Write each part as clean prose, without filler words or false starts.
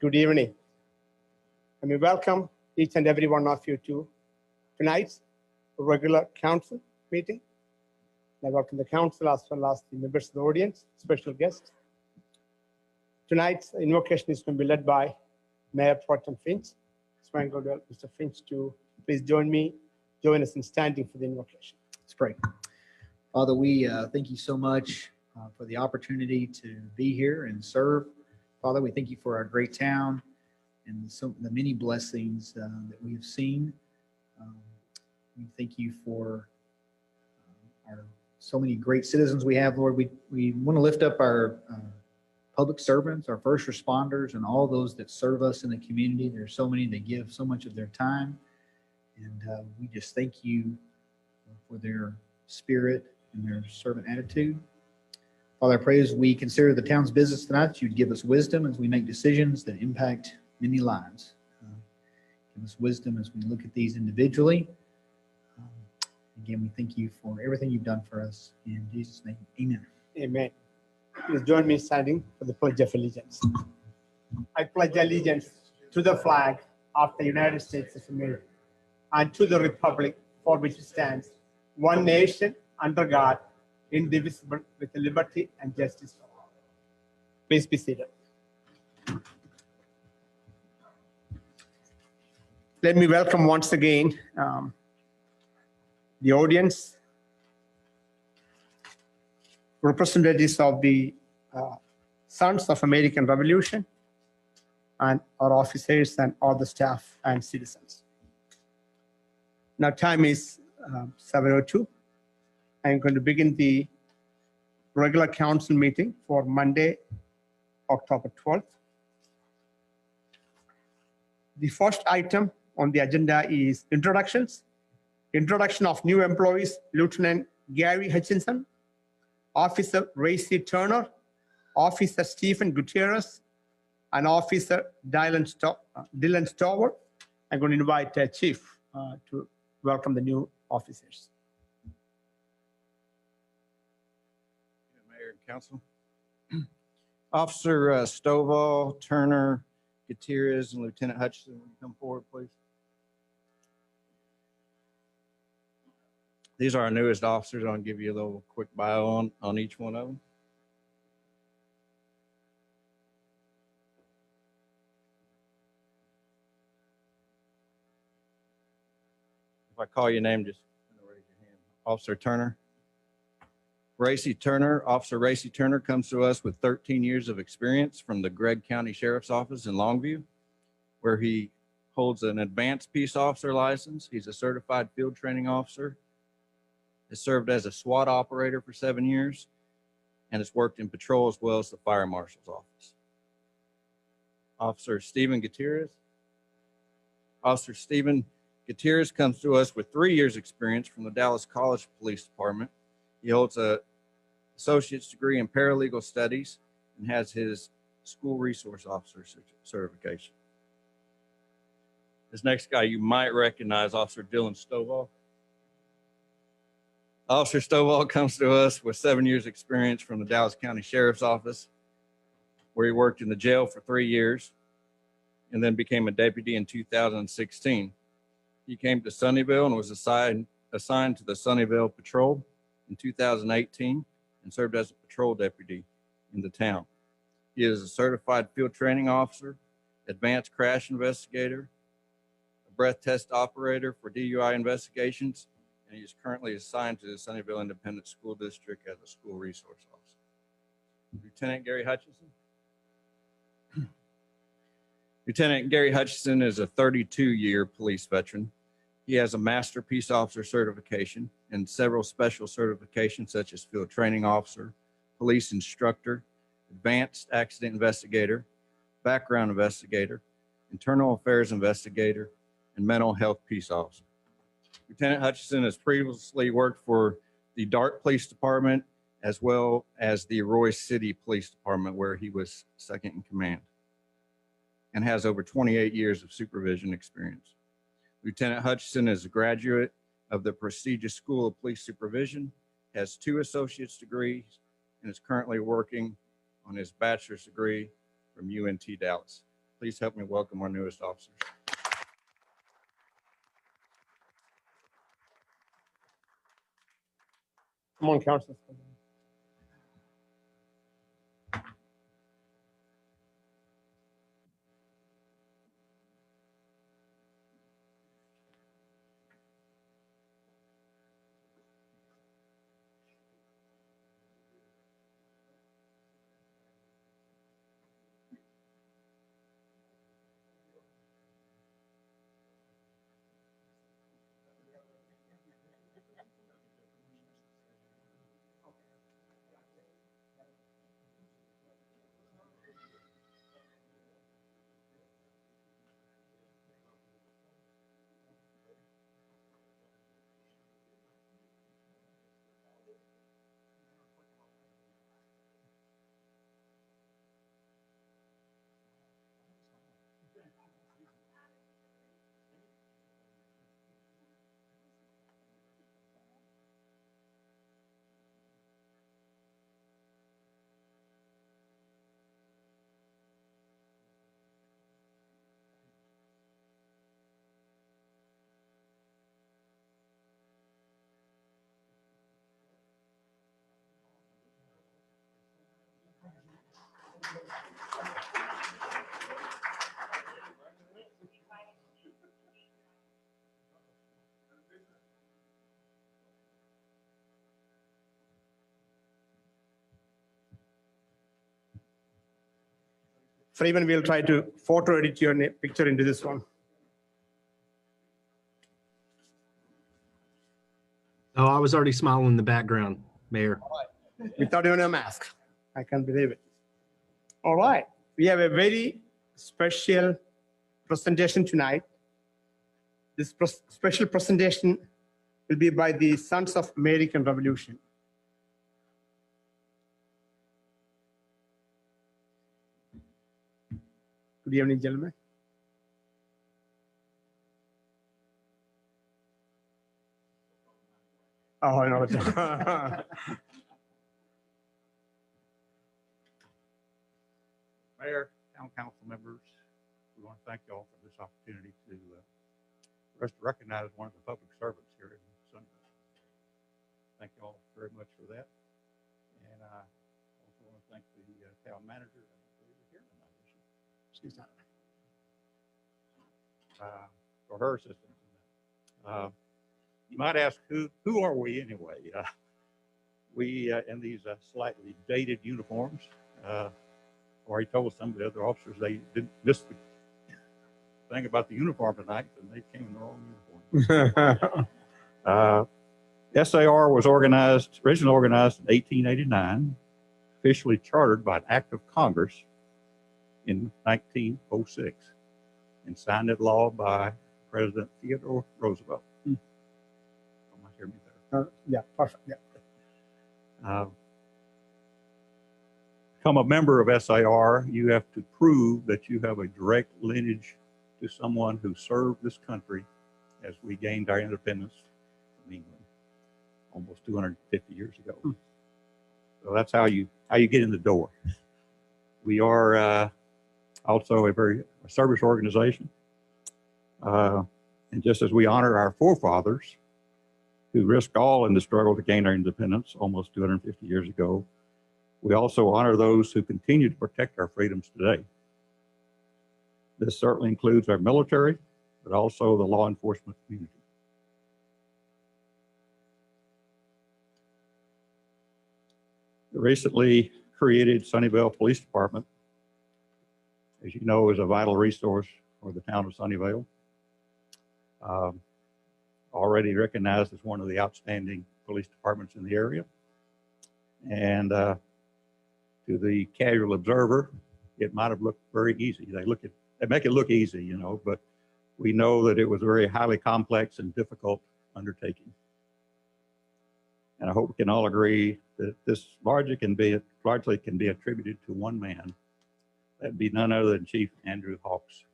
Good evening. Let me welcome each and every one of you to tonight's regular council meeting. I welcome the council as well as the members of the audience, special guests. Tonight's invocation is going to be led by Mayor Pro Tem Finch. So I'm going to Mr. Finch to please join us in standing for the invocation. Let's pray. Father, we thank you so much for the opportunity to be here and serve. Father, we thank you for our great town and the many blessings that we have seen. We thank you for our so many great citizens we have, Lord. We want to lift up our public servants, our first responders, and all those that serve us in the community. There's so many that give so much of their time. And we just thank you for their spirit and their servant attitude. Father, I pray as we consider the town's business tonight, you'd give us wisdom as we make decisions that impact many lives. Give us wisdom as we look at these individually. Again, we thank you for everything you've done for us. In Jesus' name, amen. Amen. Please join me standing for the Pledge of Allegiance. I pledge allegiance to the flag of the United States of America and to the republic for which it stands, one nation under God, indivisible, with liberty and justice for all. Please be seated. Let me welcome once again the audience, representatives of the Sons of American Revolution, and our officers and all the staff and citizens. Now time is 7:02. I'm going to begin the regular council meeting for Monday, October 12th. The first item on the agenda is introductions. Introduction of new employees, Lieutenant Gary Hutchison, Officer Racey Turner, Officer Stephen Gutierrez, and Officer Dylan Stovall. I'm going to invite Chief to welcome the new officers. Mayor and Council. Officer Stovall, Turner, Gutierrez, and Lieutenant Hutchison, will you come forward, please? These are our newest officers. I'll give you a little quick bio on each one of them. If I call your name, just raise your hand. Officer Turner. Racey Turner. Officer Racey Turner comes to us with 13 years of experience from the Gregg County Sheriff's Office in Longview, where he holds an advanced peace officer license. He's a certified field training officer, has served as a SWAT operator for 7 years, and has worked in patrol as well as the fire marshal's office. Officer Stephen Gutierrez. Officer Stephen Gutierrez comes to us with 3 years experience from the Dallas College Police Department. He holds an associate's degree in paralegal studies and has his school resource officer certification. This next guy you might recognize, Officer Dylan Stovall. Officer Stovall comes to us with 7 years experience from the Dallas County Sheriff's Office, where he worked in the jail for 3 years and then became a deputy in 2016. He came to Sunnyvale and was assigned to the Sunnyvale Patrol in 2018 and served as a patrol deputy in the town. He is a certified field training officer, advanced crash investigator, a breath test operator for DUI investigations, and he is currently assigned to the Sunnyvale Independent School District as a school resource officer. Lieutenant Gary Hutchison. Lieutenant Gary Hutchison is a 32-year police veteran. He has a Master Peace Officer certification and several special certifications such as Field Training Officer, Police Instructor, Advanced Accident Investigator, Background Investigator, Internal Affairs Investigator, and Mental Health Peace Officer. Lieutenant Hutchison has previously worked for the Dart Police Department as well as the Royce City Police Department, where he was second in command, and has over 28 years of supervision experience. Lieutenant Hutchison is a graduate of the prestigious School of Police Supervision, has 2 associate's degrees, and is currently working on his bachelor's degree from UNT Dallas. please help me welcome our newest officers. Come on, Council. Freeman, we'll try to photo edit your picture into this one. Oh, I was already smiling in the background, Mayor. Without even a mask. I can't believe it. All right. We have a very special presentation tonight. This special presentation will be by the Sons of American Revolution. Good evening, gentlemen. Oh, no. Mayor, town council members, we want to thank you all for this opportunity for us to recognize one of the public servants here in Sunnyvale. Thank you all very much for that. And I also want to thank the town manager here tonight, She's not. for her assistance. You might ask, who are we anyway? We in these slightly dated uniforms. Already told some of the other officers they didn't miss the thing about the uniform tonight, and they came in the wrong uniform. SAR was originally organized in 1889, officially chartered by an act of Congress in 1906, and signed into law by President Theodore Roosevelt. Am I hearing me better? Yeah, perfect. Yeah. Become a member of SAR, you have to prove that you have a direct lineage to someone who served this country as we gained our independence from England almost 250 years ago. So that's how you get in the door. We are also a service organization. And just as we honor our forefathers who risked all in the struggle to gain our independence almost 250 years ago, we also honor those who continue to protect our freedoms today. This certainly includes our military, but also the law enforcement community. The recently created Sunnyvale Police Department, as you know, is a vital resource for the town of Sunnyvale. Already recognized as one of the outstanding police departments in the area. And to the casual observer, it might have looked very easy. They make it look easy, you know, but we know that it was a very highly complex and difficult undertaking. And I hope we can all agree that this largely can be attributed to one man. That'd be none other than Chief Andrew Hawks.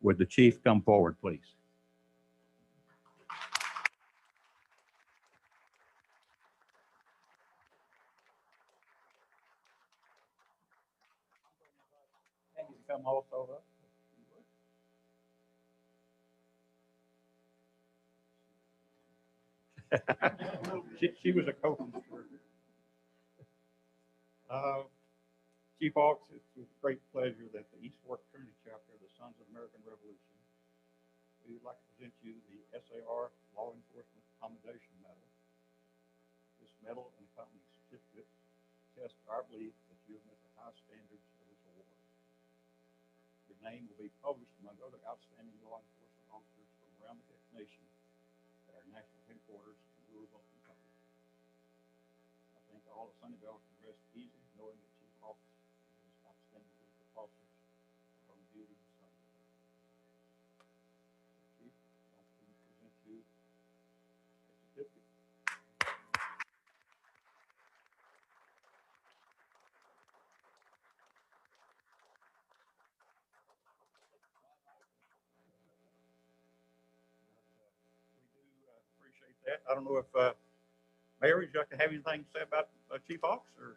Would the chief come forward, please? come also up. She was a co-conspirator. Chief Hawks, it's with great pleasure that the East Fork Trinity Chapter of the Sons of American Revolution, we would like to present you the SAR Law Enforcement Commendation Medal. This medal and accompanying certificate attest our belief that you have met the high standards of this award. Your name will be published among other outstanding law enforcement officers from around the nation at our national headquarters in Louisville, Kentucky. I think all of Sunnyvale can rest easy knowing that Chief Hawks and his outstanding group of officers are on duty in Sunnyvale. Chief, I'd like to present you a certificate. We do appreciate that. I don't know if Mayor, would you like to have anything to say about Chief Hawks or?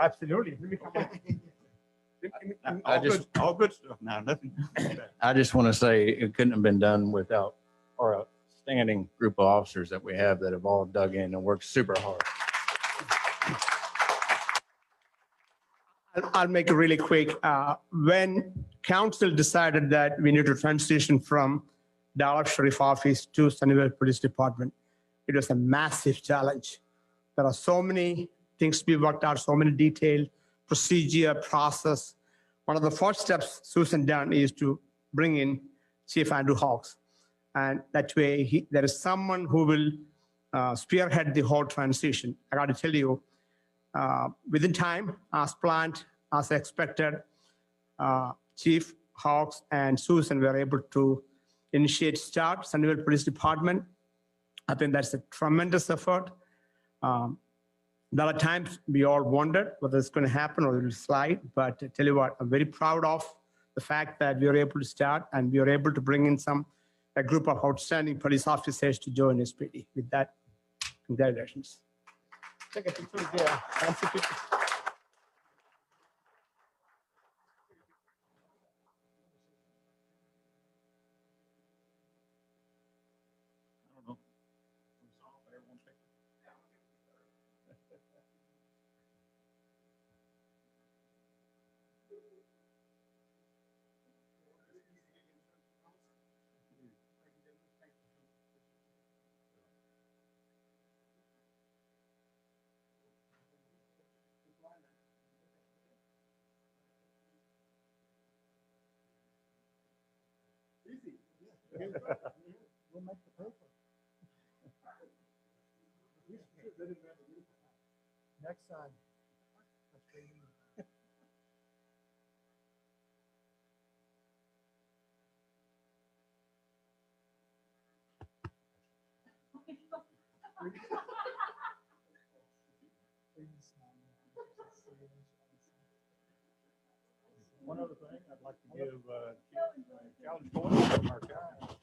Absolutely. Let me come on. All good stuff now, nothing. I just want to say it couldn't have been done without our outstanding group of officers that we have that have all dug in and worked super hard. I'll make it really quick. When council decided that we need to transition from Dallas Sheriff Office to Sunnyvale Police Department, it was a massive challenge. There are so many things to be worked out, so many detailed procedure, process. One of the first steps Susan done is to bring in Chief Andrew Hawks. And that way there is someone who will spearhead the whole transition. I got to tell you, within time, as planned, as expected, Chief Hawks and Susan were able to start Sunnyvale Police Department. I think that's a tremendous effort. There are times we all wondered whether it's going to happen or it will slide, but I tell you what, I'm very proud of the fact that we were able to start and we were able to bring in a group of outstanding police officers to join SPD. With that, congratulations. Take a picture there. Fancy picture. I don't know. Everyone take it. We'll make the paper. Next time. One other thing, I'd like to give challenge points from our guys.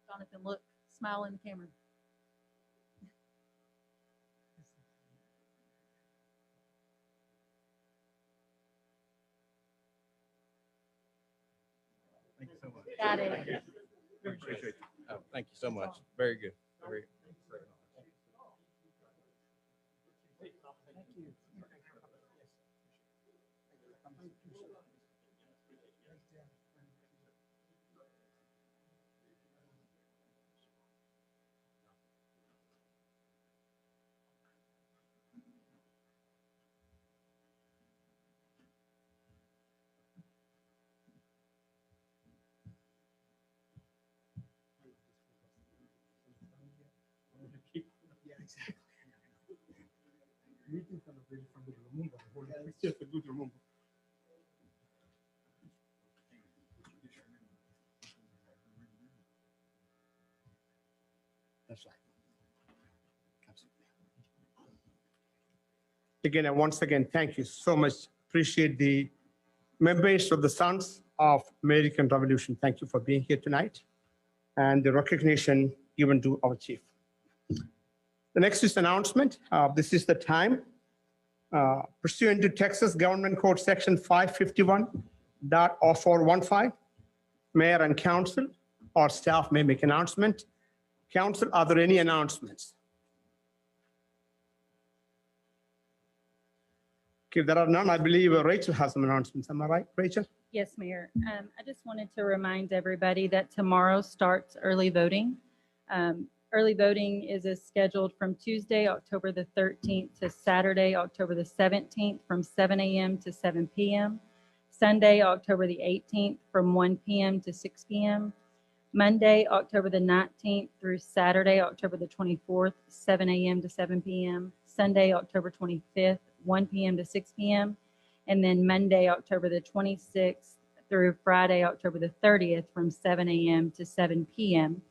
Jonathan, look, smile in the camera. Thank you so much. Got it. Thank you. We appreciate you. Oh, thank you so much. Very good. Very good. Yeah, exactly. Meeting from the Lumumba. It's just a good Lumumba. That's right. Absolutely. Again, and once again, thank you so much. Appreciate the members of the Sons of American Revolution. Thank you for being here tonight. And the recognition given to our chief. The next is announcement. This is the time. Pursuant to Texas Government Code Section 551.0415, mayor and council or staff may make announcement. Council, are there any announcements? Okay, there are none. I believe Rachel has some announcements. Am I right, Rachel? Yes, Mayor. I just wanted to remind everybody that tomorrow starts early voting. Early voting is scheduled from Tuesday, October the 13th to Saturday, October the 17th from 7 a.m. to 7 p.m. Sunday, October the 18th from 1 p.m. to 6 p.m. Monday, October the 19th through Saturday, October the 24th, 7 a.m. to 7 p.m. Sunday, October 25th, 1 p.m. to 6 p.m. And then Monday, October the 26th through Friday, October the 30th from 7 a.m. to 7 p.m.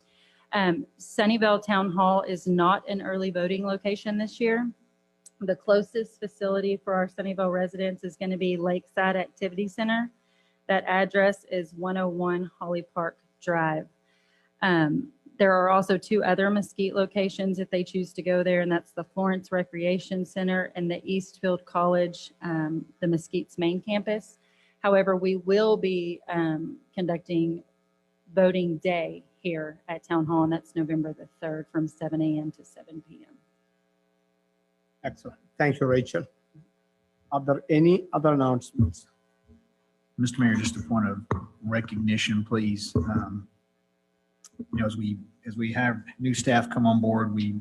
Sunnyvale Town Hall is not an early voting location this year. The closest facility for our Sunnyvale residents is going to be Lakeside Activity Center. That address is 101 Holly Park Drive. There are also two other Mesquite locations if they choose to go there, and that's the Florence Recreation Center and the Eastfield College, the Mesquite's main campus. However, we will be conducting voting day here at Town Hall, and that's November the 3rd from 7 a.m. to 7 p.m. Excellent. Thank you, Rachel. Are there any other announcements? Mr. Mayor, just a point of recognition, please. As we have new staff come on board, we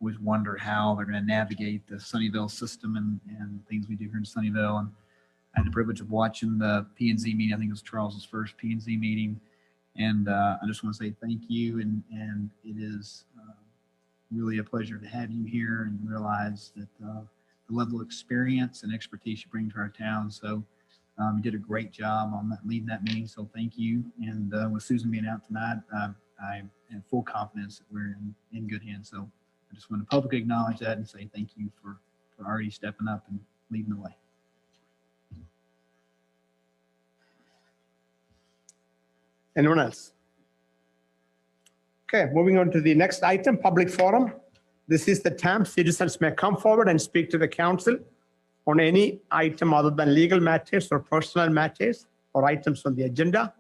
always wonder how they're going to navigate the Sunnyvale system and things we do here in Sunnyvale. And I had the privilege of watching the P&Z meeting. I think it was Charles's first P&Z meeting. And I just want to say thank you. And it is really a pleasure to have you here and realize that the level of experience and expertise you bring to our town. So you did a great job on leading that meeting. So thank you. And with Susan being out tonight, I have full confidence that we're in good hands. So I just want to publicly acknowledge that and say thank you for already stepping up and leading the way. Anyone else? Okay, moving on to the next item, public forum. This is the time citizens may come forward and speak to the council on any item other than legal matters or personal matters or items on the agenda.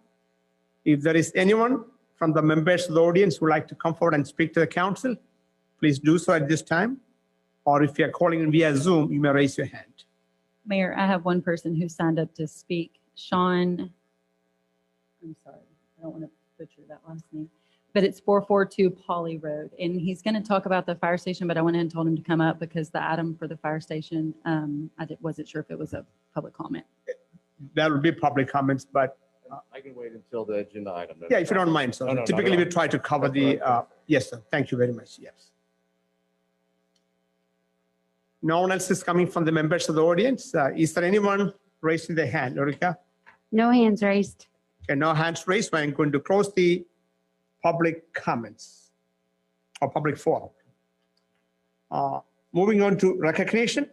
If there is anyone from the members of the audience who would like to come forward and speak to the council, please do so at this time. Or if you're calling in via Zoom, you may raise your hand. Mayor, I have one person who signed up to speak. Sean, I'm sorry, I don't want to butcher that last name, but it's 442 Polly Road. And he's going to talk about the fire station, but I went ahead and told him to come up because the item for the fire station, wasn't sure if it was a public comment. There will be public comments, but I can wait until the agenda item. yeah, if you don't mind. So No, no, typically not we at all. try to cover the, yes, sir. Thank you very much. Yes. No one else is coming from the members of the audience. Is there anyone raising their hand? Ulrika? No hands raised. Okay, no hands raised. I'm going to close the public comments or public forum. Moving on to recognition.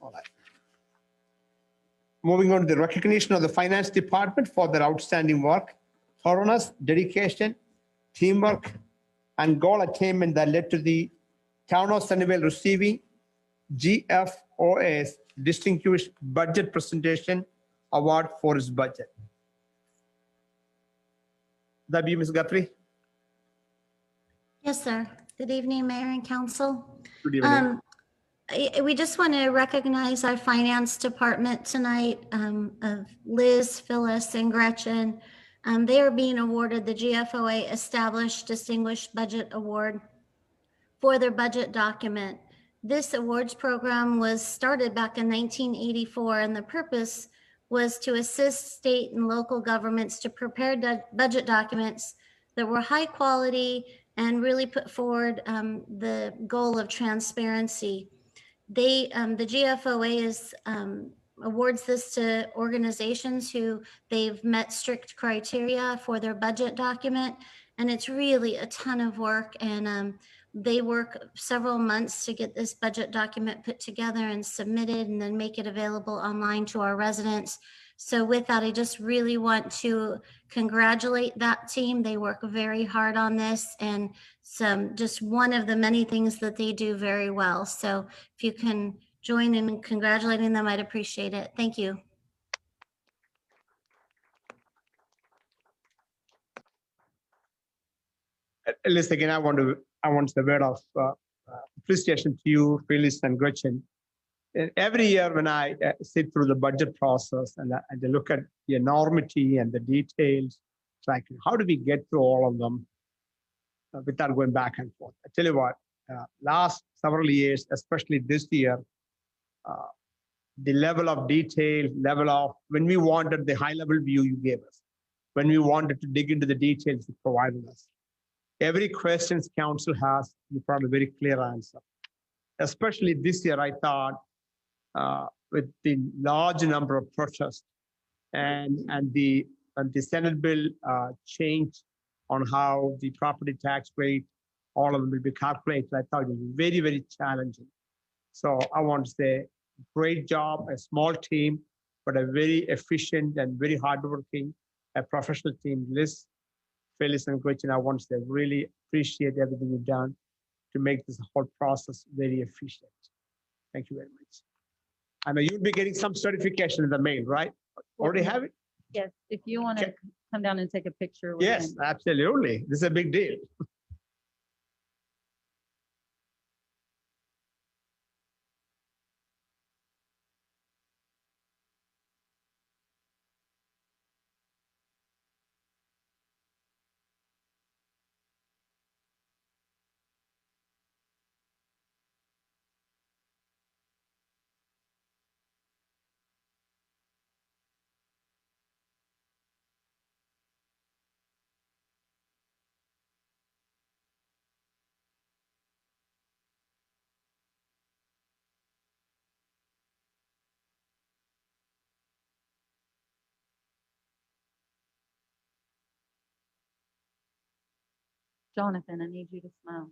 All right. Moving on to the recognition of the finance department for their outstanding work, thoroughness, dedication, teamwork, and goal attainment that led to the Town of Sunnyvale receiving GFOA's Distinguished Budget Presentation Award for its budget. That be Ms. Guthrie? Yes, sir. Good evening, Mayor and Council. Good evening. We just want to recognize our finance department tonight, of Liz, Phyllis, and Gretchen. They are being awarded the GFOA Established Distinguished Budget Award for their budget document. This awards program was started back in 1984, and the purpose was to assist state and local governments to prepare budget documents that were high quality and really put forward the goal of transparency. The GFOA is awards this to organizations who they've met strict criteria for their budget document. And it's really a ton of work. And they work several months to get this budget document put together and submitted and then make it available online to our residents. So with that, I just really want to congratulate that team. They work very hard on this, and just one of the many things that they do very well. So if you can join in congratulating them, I'd appreciate it. Thank you. Liz, again, I want the word of appreciation to you, Phyllis and Gretchen. Every year when I sit through the budget process and I look at the enormity and the details, it's like, how do we get through all of them without going back and forth? I tell you what, last several years, especially this year, the level of detail, when we wanted the high level view you gave us, when we wanted to dig into the details you provided us. Every questions council has, you brought a very clear answer. Especially this year, I thought, with the large number of protests and the Senate bill change on how the property tax rate, all of them will be calculated, I thought it was very, very challenging. So I want to say, great job, a small team, but a very efficient and very hardworking, a professional team. Liz, Phyllis, and Gretchen, I want to say, really appreciate everything you've done to make this whole process very efficient. Thank you very much. I know you'll be getting some certification in the mail, right? Already have it? Yes, if you want to Okay. come down and take a picture with Yes, him. absolutely. This is a big deal. Jonathan, I need you to smile.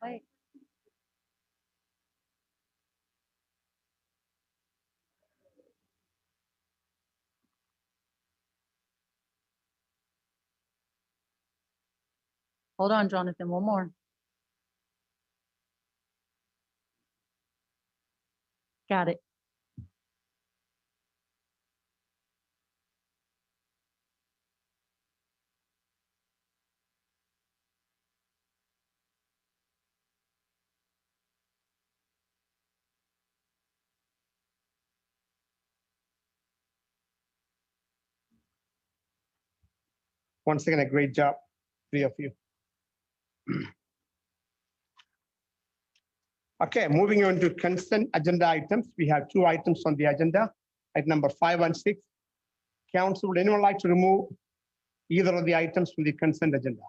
Wait. Hold on, Jonathan, one more. Got it. Once again, a great job, three of you. Okay, moving on to consent agenda items. We have two items on the agenda. Item number 5 and 6. Council, would anyone like to remove either of the items from the consent agenda?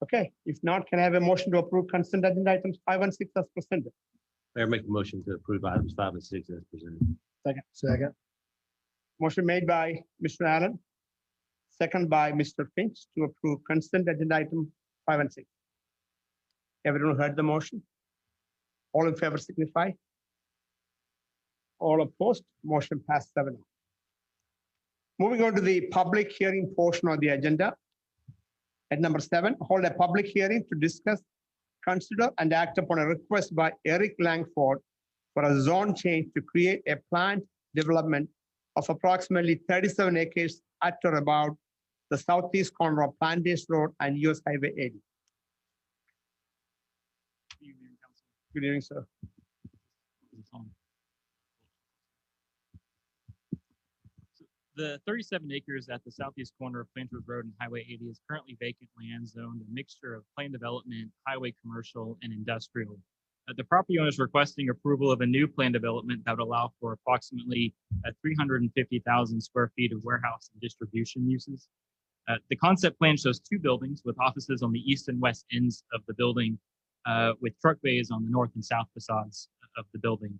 Okay, if not, can I have a motion to approve consent agenda items 5 and 6 as presented? Mayor, make a motion to approve items 5 and 6 as presented. Second. Motion made by Mr. Allen, second by Mr. Finch to approve consent agenda item 5 and 6. Everyone heard the motion? All in favor signify. All opposed, motion passed 7-0. Moving on to the public hearing portion of the agenda. At number 7, hold a public hearing to discuss, consider, and act upon a request by Eric Langford for a zone change to create a planned development of approximately 37 acres at or about the southeast corner of Plantation Road and US Highway 80. Good evening, sir. The 37 acres at the southeast corner of Planters Road and Highway 80 is currently vacant land zoned, a mixture of planned development, highway commercial, and industrial. The property owner is requesting approval of a new planned development that would allow for approximately 350,000 square feet of warehouse and distribution uses. The concept plan shows two buildings with offices on the east and west ends of the building, with truck bays on the north and south facades of the building.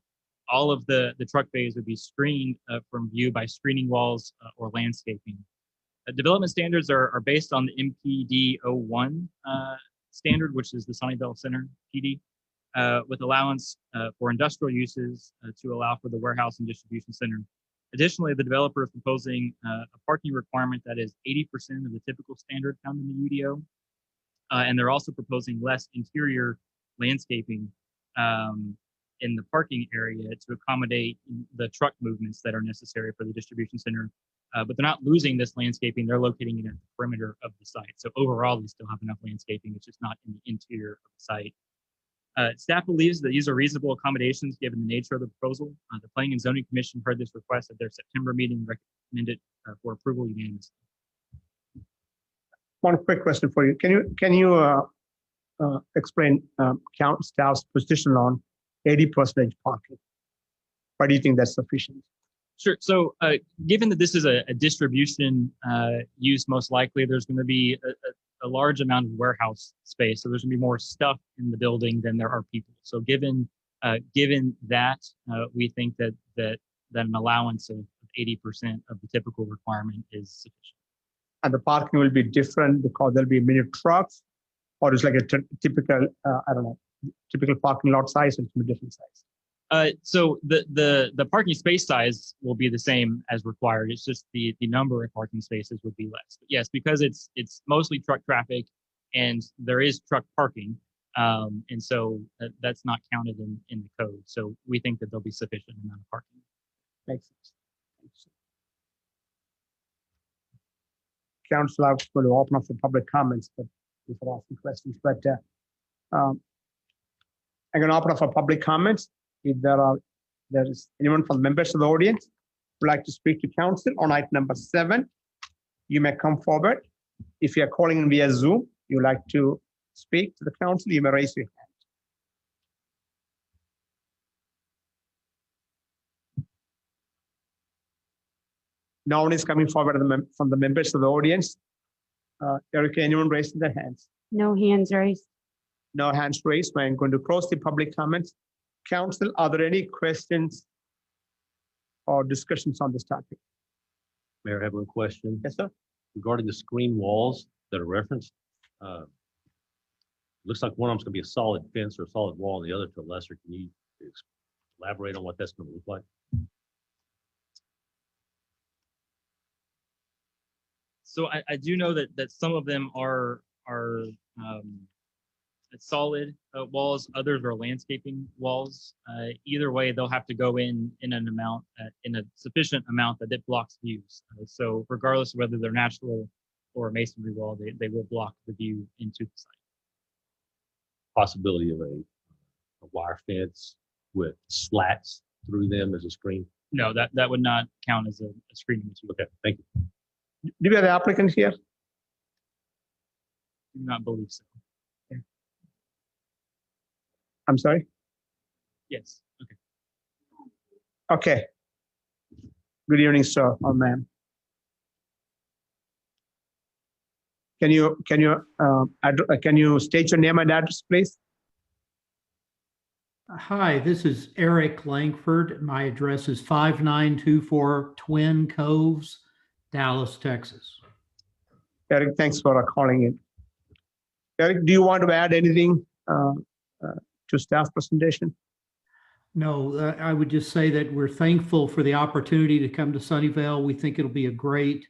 All of the truck bays would be screened from view by screening walls or landscaping. Development standards are based on the MPD 01 standard, which is the Sunnyvale Center PD, with allowance for industrial uses to allow for the warehouse and distribution center. Additionally, the developer is proposing a parking requirement that is 80% of the typical standard found in the UDO. And they're also proposing less interior landscaping in the parking area to accommodate the truck movements that are necessary for the distribution center. But they're not losing this landscaping. They're locating it at the perimeter of the site. So overall, we still have enough landscaping. It's just not in the interior of the site. Staff believes that these are reasonable accommodations given the nature of the proposal. The Planning and Zoning Commission heard this request at their September meeting, recommended for approval unanimously. One quick question for you. Can you explain count staff's position on 80% parking? Why do you think that's sufficient? Sure. So given that this is a distribution use, most likely there's going to be a large amount of warehouse space. So there's going to be more stuff in the building than there are people. So given that, we think that an allowance of 80% of the typical requirement is sufficient. And the parking will be different because there'll be many trucks, or it's like a typical, typical parking lot size, and it's a different size. So the parking space size will be the same as required. It's just the number of parking spaces would be less. But yes, because it's mostly truck traffic and there is truck parking, and so that's not counted in the code. So we think that there'll be sufficient amount of parking. Makes sense. Council, I was going to open up for public comments, but before asking questions, but I'm going to open up for public comments. If there is anyone from members of the audience who would like to speak to council on item number 7, you may come forward. If you are calling in via Zoom, you would like to speak to the council, you may raise your hand. No one is coming forward from the members of the audience. Erica, anyone raising their hands? No hands raised. No hands raised. I'm going to close the public comments. Council, are there any questions or discussions on this topic? Mayor, I have one question. Yes, sir. Regarding the screen walls that are referenced, looks like one of them's going to be a solid fence or a solid wall, and the other to a lesser. Can you elaborate on what that's going to look like? So I do know that some of them are solid walls, others are landscaping walls. Either way, they'll have to go in an amount, in a sufficient amount that it blocks views. So regardless of whether they're natural or a masonry wall, they will block the view into the site. Possibility of a wire fence with slats through them as a screen? No, that would not count as a screening material. Okay, thank you. Do we have the applicant here? Do not believe so. I'm sorry? Yes. Okay. Okay. Good evening, sir or ma'am. Can you state your name and address, please? Hi, this is Eric Langford. My address is 5924 Twin Coves, Dallas, Texas. Eric, thanks for calling in. Eric, do you want to add anything to staff presentation? No, I would just say that we're thankful for the opportunity to come to Sunnyvale. We think it'll be a great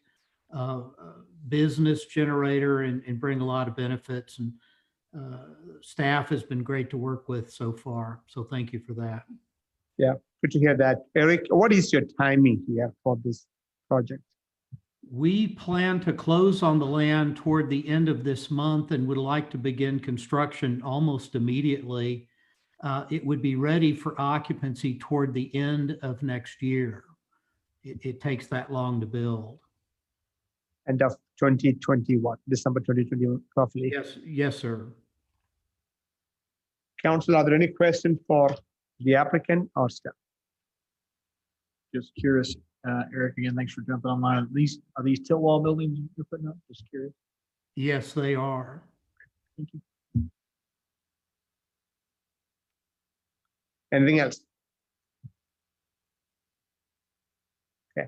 business generator and bring a lot of benefits. And staff has been great to work with so far. So thank you for that. Yeah, good to hear that. Eric, what is your timing here for this project? We plan to close on the land toward the end of this month and would like to begin construction almost immediately. It would be ready for occupancy toward the end of next year. It takes that long to build. End of 2021, December 2021, roughly. Yes, sir. Council, are there any questions for the applicant or staff? Just curious, Eric, again, thanks for jumping online. Are these tilt wall buildings you're putting up? Just curious. Yes, they are. Thank you. Anything else? Okay.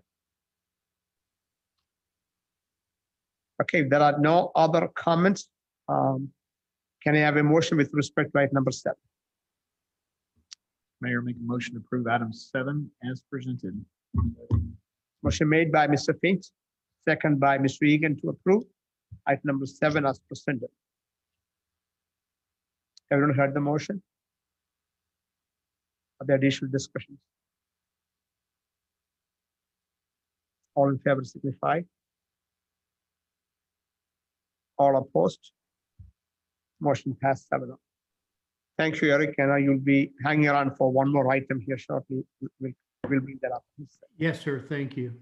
Okay, if there are no other comments. Can I have a motion with respect to item number 7? Mayor, make a motion to approve item 7 as presented. Motion made by Mr. Finch, second by Mr. Egan to approve item number 7 as presented. Everyone heard the motion? Are there additional discussions? All in favor signify. All opposed? Motion passed 7-0. Thank you, Eric. And you'll be hanging around for one more item here shortly. We'll bring that up. Yes, sir. Thank you.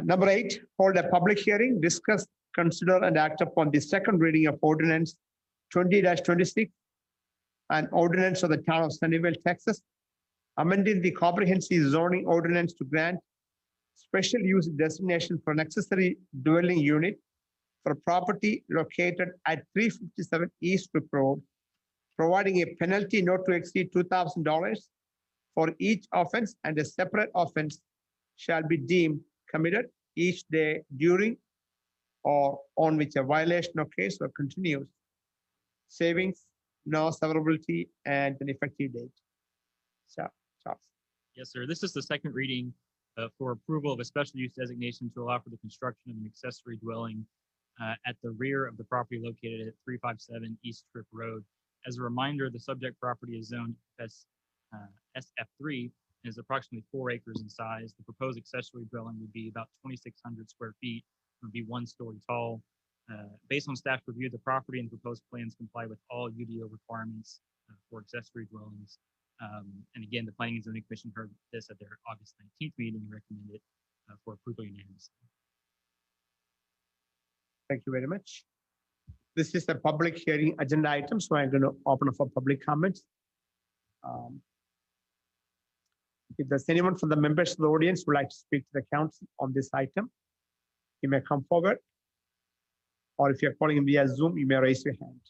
Number 8, hold a public hearing, discuss, consider, and act upon the second reading of ordinance 20-26, an ordinance of the Town of Sunnyvale, Texas, amending the comprehensive zoning ordinance to grant special use designation for an accessory dwelling unit for property located at 357 East Strip Road, providing a penalty not to exceed $2,000 for each offense, and a separate offense shall be deemed committed each day during or on which a violation occurs or continues. Savings, no severability, and an effective date. So, Charles. Yes, sir. This is the second reading for approval of a special use designation to allow for the construction of an accessory dwelling at the rear of the property located at 357 East Strip Road. As a reminder, the subject property is zoned as SF3 and is approximately 4 acres in size. The proposed accessory dwelling would be about 2,600 square feet, would be 1 story tall. Based on staff review, the property and proposed plans comply with all UDO requirements for accessory dwellings. And again, the Planning and Zoning Commission heard this at their August 19th meeting and recommended it for approval unanimously. Thank you very much. This is a public hearing agenda item, so I'm going to open up for public comments. If there's anyone from the members of the audience who would like to speak to the council on this item, you may come forward. Or if you're calling in via Zoom, you may raise your hand.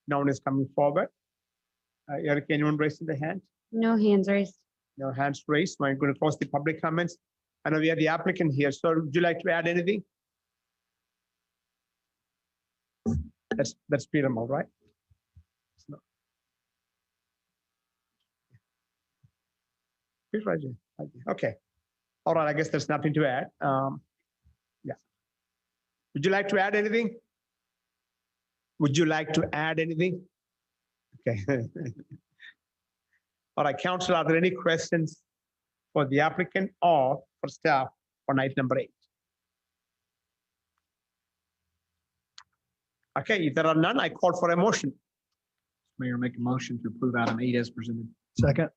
No one is coming forward. Eric, anyone raising the hand? No hands raised. No hands raised. So I'm going to close the public comments. I know we have the applicant here. So would you like to add anything? That's Peter Moore, right? No. Please raise your hand. Okay. All right. I guess there's nothing to add. Yeah. Would you like to add anything? Would you like to add anything? Okay. All right, council, are there any questions for the applicant or for staff on item number 8? Okay, if there are none, I call for a motion. Mayor, make a motion to approve item 8 as presented. Second.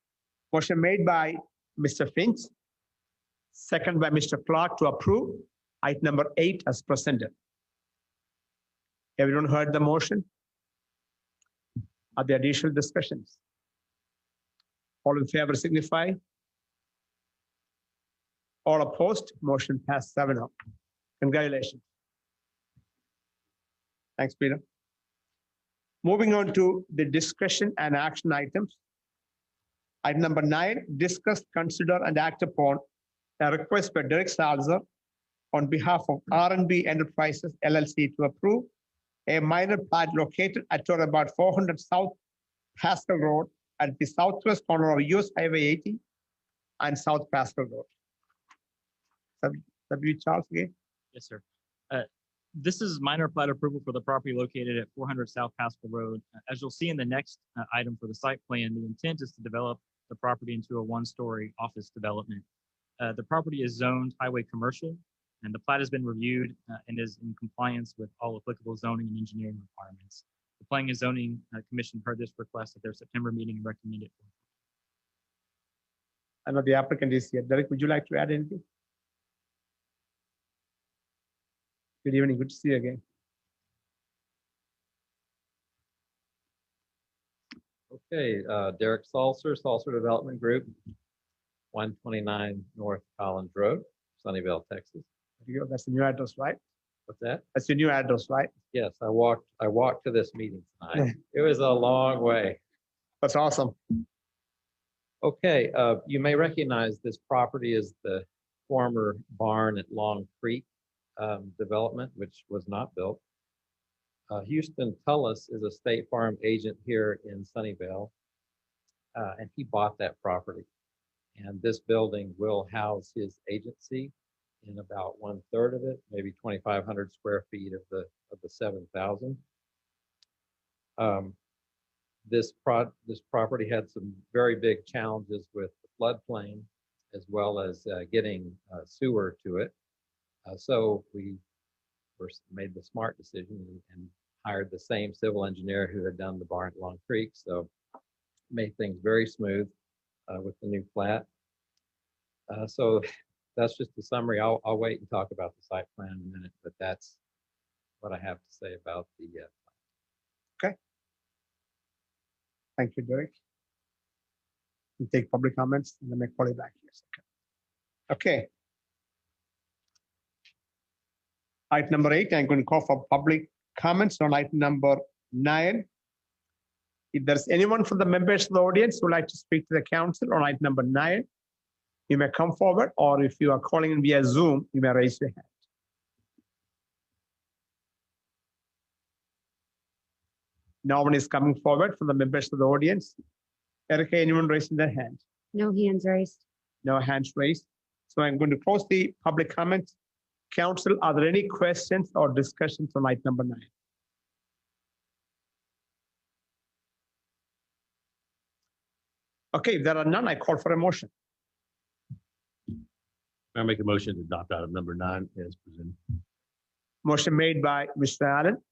Motion made by Mr. Finch, second by Mr. Clark to approve item number 8 as presented. Everyone heard the motion? Are there additional discussions? All in favor signify. All opposed, motion passed 7-0. Congratulations. Thanks, Peter. Moving on to the discussion and action items. Item number 9, discuss, consider, and act upon a request by Derek Salzer on behalf of R&B Enterprises LLC to approve a minor plat located at or about 400 South Pascal Road at the southwest corner of US Highway 80 and South Pascal Road. W. Charles again? Yes, sir. This is minor plat approval for the property located at 400 South Pascal Road. As you'll see in the next item for the site plan, the intent is to develop the property into a 1-story office development. The property is zoned highway commercial, and the plat has been reviewed and is in compliance with all applicable zoning and engineering requirements. The Planning and Zoning Commission heard this request at their September meeting and recommended it. I know the applicant is here. Derek, would you like to add anything? Good evening. Good to see you again. Okay, Derek Salser, Salser Development Group, 129 North Collins Road, Sunnyvale, Texas. That's the new address, right? What's that? That's your new address, right? Yes, I walked to this meeting tonight. It was a long way. That's awesome. Okay, you may recognize this property as the former barn at Long Creek development, which was not built. Houston Tullis is a State Farm agent here in Sunnyvale, and he bought that property. And this building will house his agency in about 1/3 of it, maybe 2,500 square feet of the 7,000. This property had some very big challenges with the floodplain, as well as getting sewer to it. So we made the smart decision and hired the same civil engineer who had done the barn at Long Creek. So made things very smooth with the new plat. So that's just a summary. I'll wait and talk about the site plan in a minute, but that's what I have to say about the. Okay. Thank you, Derek. We'll take public comments and then make call you back here. Okay. Item number 8, I'm going to call for public comments on item number 9. If there's anyone from the members of the audience who would like to speak to the council on item number 9, you may come forward, or if you are calling in via Zoom, you may raise your hand. No one is coming forward from the members of the audience. Erica, anyone raising their hand? No hands raised. No hands raised. So I'm going to close the public comments. Council, are there any questions or discussions on item number 9? Okay, if there are none, I call for a motion. I make a motion to adopt item number 9 as presented. Motion made by Mr. Allen,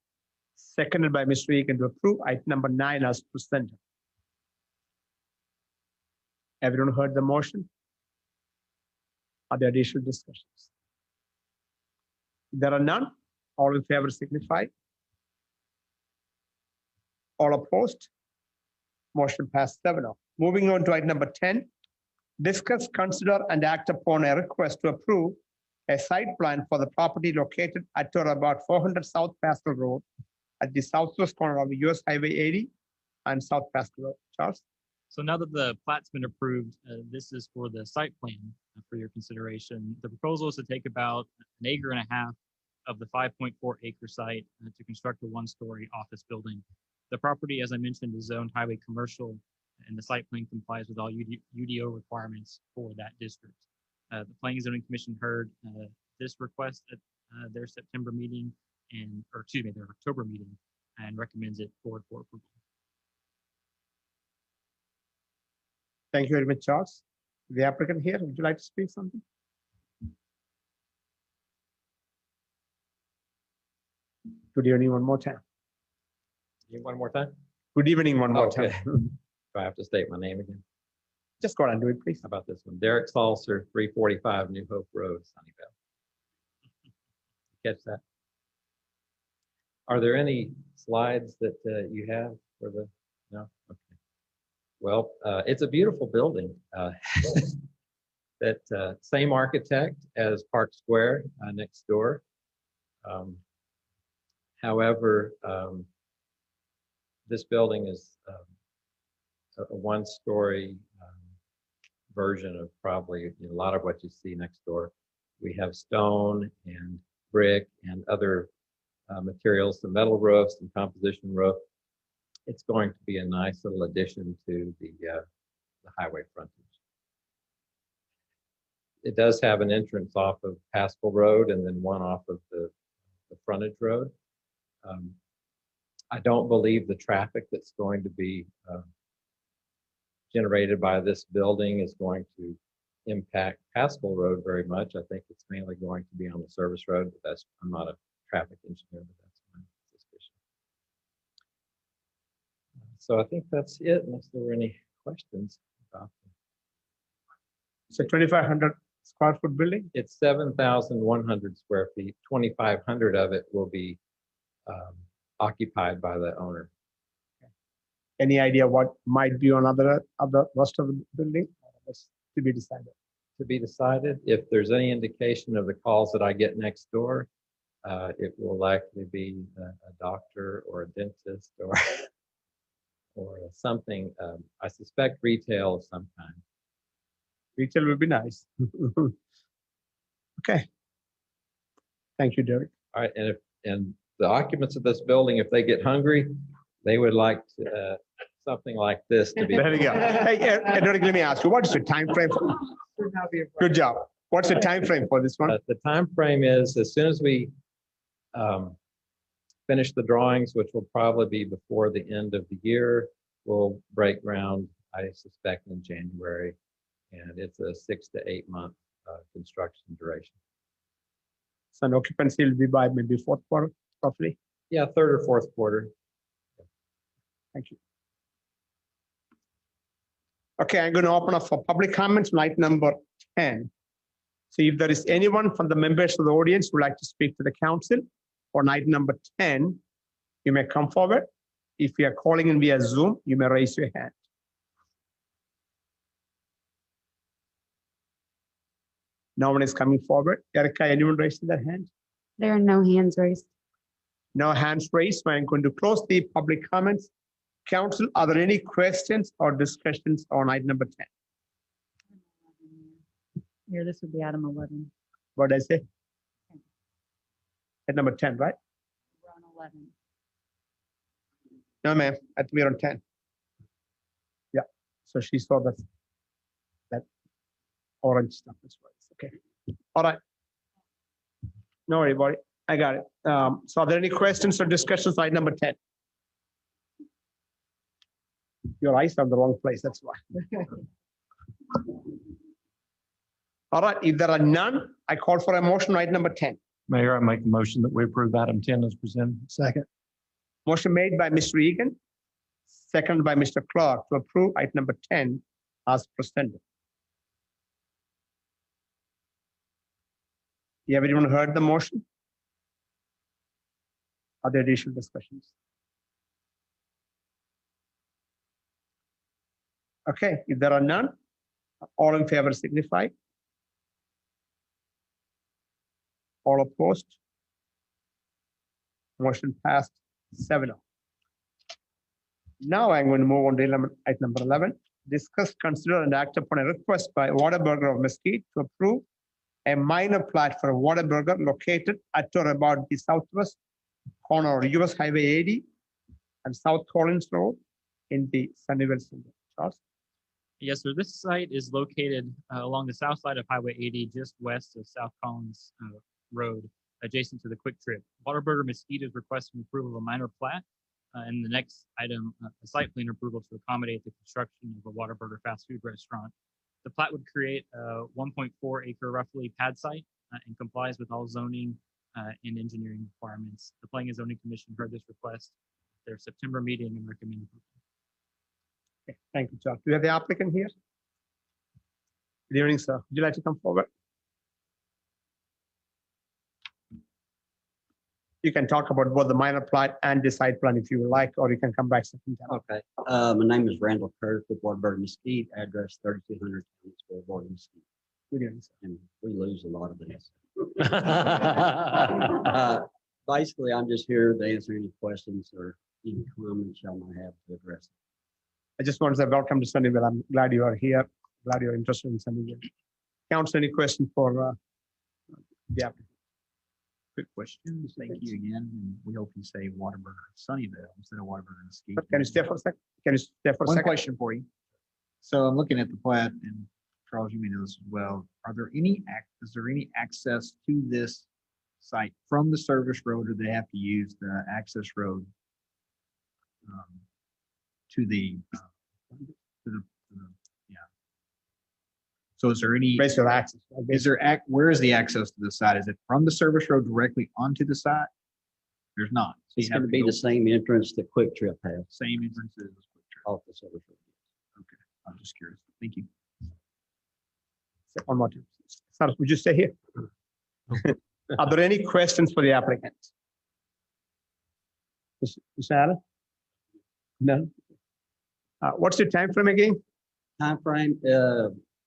seconded by Mr. Egan to approve item number 9 as presented. Everyone heard the motion? Are there additional discussions? If there are none, all in favor signify. All opposed? Motion passed 7-0. Moving on to item number 10. Discuss, consider, and act upon a request to approve a site plan for the property located at or about 400 South Pascal Road at the southwest corner of US Highway 80 and South Pascal Road. Charles? So now that the plat's been approved, this is for the site plan for your consideration. The proposal is to take about 1.5 acres of the 5.4 acre site to construct a 1-story office building. The property, as I mentioned, is zoned highway commercial, and the site plan complies with all UDO requirements for that district. The Planning and Zoning Commission heard this request at their September meeting, their October meeting, and recommends it forward for approval. Thank you very much, Charles. The applicant here, would you like to speak something? Good evening one more time. One more time? Good evening one more Okay. time. Do I have to state my name again? Just go ahead and do it, please. How about this one? Derek Salser, 345 New Hope Road, Sunnyvale. Catch that? Are there any slides that you have for the, no? Okay. Well, it's a beautiful building. That same architect as Park Square next door. However, this building is a 1-story version of probably a lot of what you see next door. We have stone and brick and other materials, some metal roofs and composition roof. It's going to be a nice little addition to the highway frontage. It does have an entrance off of Pascal Road and then one off of the frontage road. I don't believe the traffic that's going to be generated by this building is going to impact Pascal Road very much. I think it's mainly going to be on the service road, but I'm not a traffic engineer, but that's my suspicion. So I think that's it, unless there were any questions about it. It's a 2,500 square foot building? It's 7,100 square feet. 2,500 of it will be occupied by the owner. Any idea what might be on other rest of the building? That's to be decided. To be decided. If there's any indication of the calls that I get next door, it will likely be a doctor or a dentist or or something. I suspect retail of some kind. Retail would be nice. Okay. Thank you, Derek. All right, and the occupants of this building, if they get hungry, they would like something like this to be. There you go. Hey, Derek, let me ask you, what is the time frame? Good job. What's the time frame for this one? The time frame is as soon as we finish the drawings, which will probably be before the end of the year, we'll break ground, I suspect, in January. And it's a 6 to 8 month construction duration. So an occupancy will be by maybe fourth quarter, roughly. Yeah, third or fourth quarter. Thank you. Okay, I'm going to open up for public comments, night number 10. So if there is anyone from the members of the audience who would like to speak to the council for night number 10, you may come forward. If you are calling in via Zoom, you may raise your hand. No one is coming forward. Erica, anyone raising their hand? There are no hands raised. No hands raised. So I'm going to close the public comments. Council, are there any questions or discussions on item number 10? Here, this would be item 11. What did I say? At number 10, right? We're on 11. No, ma'am. I think we're on 10. Yeah. So she saw that orange stuff as well. Okay. All right. No worry about it. I got it. So are there any questions or discussions on item number 10? Your eyes are in the wrong place. That's why. All right. If there are none, I call for a motion on item number 10. Mayor, I make a motion that we approve item 10 as presented. Second. Motion made by Mr. Egan, seconded by Mr. Clark to approve item number 10 as presented. Have everyone heard the motion? Are there additional discussions? Okay, if there are none, all in favor signify. All opposed? Motion passed 7-0. Now I'm going to move on to item number 11. Discuss, consider, and act upon a request by Whataburger of Mesquite to approve a minor plat for a Whataburger located at or about the southwest corner of US Highway 80 and South Collins Road in the Sunnyvale Center. Charles? Yes, sir. This site is located along the south side of Highway 80, just west of South Collins Road, adjacent to the Quick Trip. Whataburger Mesquite is requesting approval of a minor plat. And the next item, a site plan approval to accommodate the construction of a Whataburger fast food restaurant. The plat would create a 1.4 acre roughly pad site and complies with all zoning and engineering requirements. The Planning and Zoning Commission heard this request at their September meeting and recommended approval. Okay, thank you, Charles. Do you have the applicant here? Good evening, sir. Would you like to come forward? You can talk about both the minor plat and the site plan if you would like, or you can come back second time. Okay. My name is Randall Kirk with Whataburger Mesquite, address 3200 Boulevard, Mesquite. Good evening, sir. And we lose a lot of this. Basically, I'm just here to answer any questions or any comments y'all might have to address. I just want to say welcome to Sunnyvale. I'm glad you are here. Glad you're interested in Sunnyvale. Council, any questions for the applicant? Quick question. Thank you again. And we hope you say Whataburger Sunnyvale instead of Whataburger Mesquite. Can you stay for a second? Can you stay for a One second? question for you. So I'm looking at the plat, and Charles, you may know this as well. Is there any access to this site from the service road, or do they have to use the access road to the yeah? So is there any? Basic access. Where is the access to the site? Is it from the service road directly onto the site? There's not. So It's you have going to be go the same entrance that Quick Trip has same entrance as Quick Trip. off the service road. Okay, I'm just curious. Thank you. One more time. Sir, would you stay here? Are there any questions for the applicant? Mr. Allen? No? What's your time frame again? Timeframe,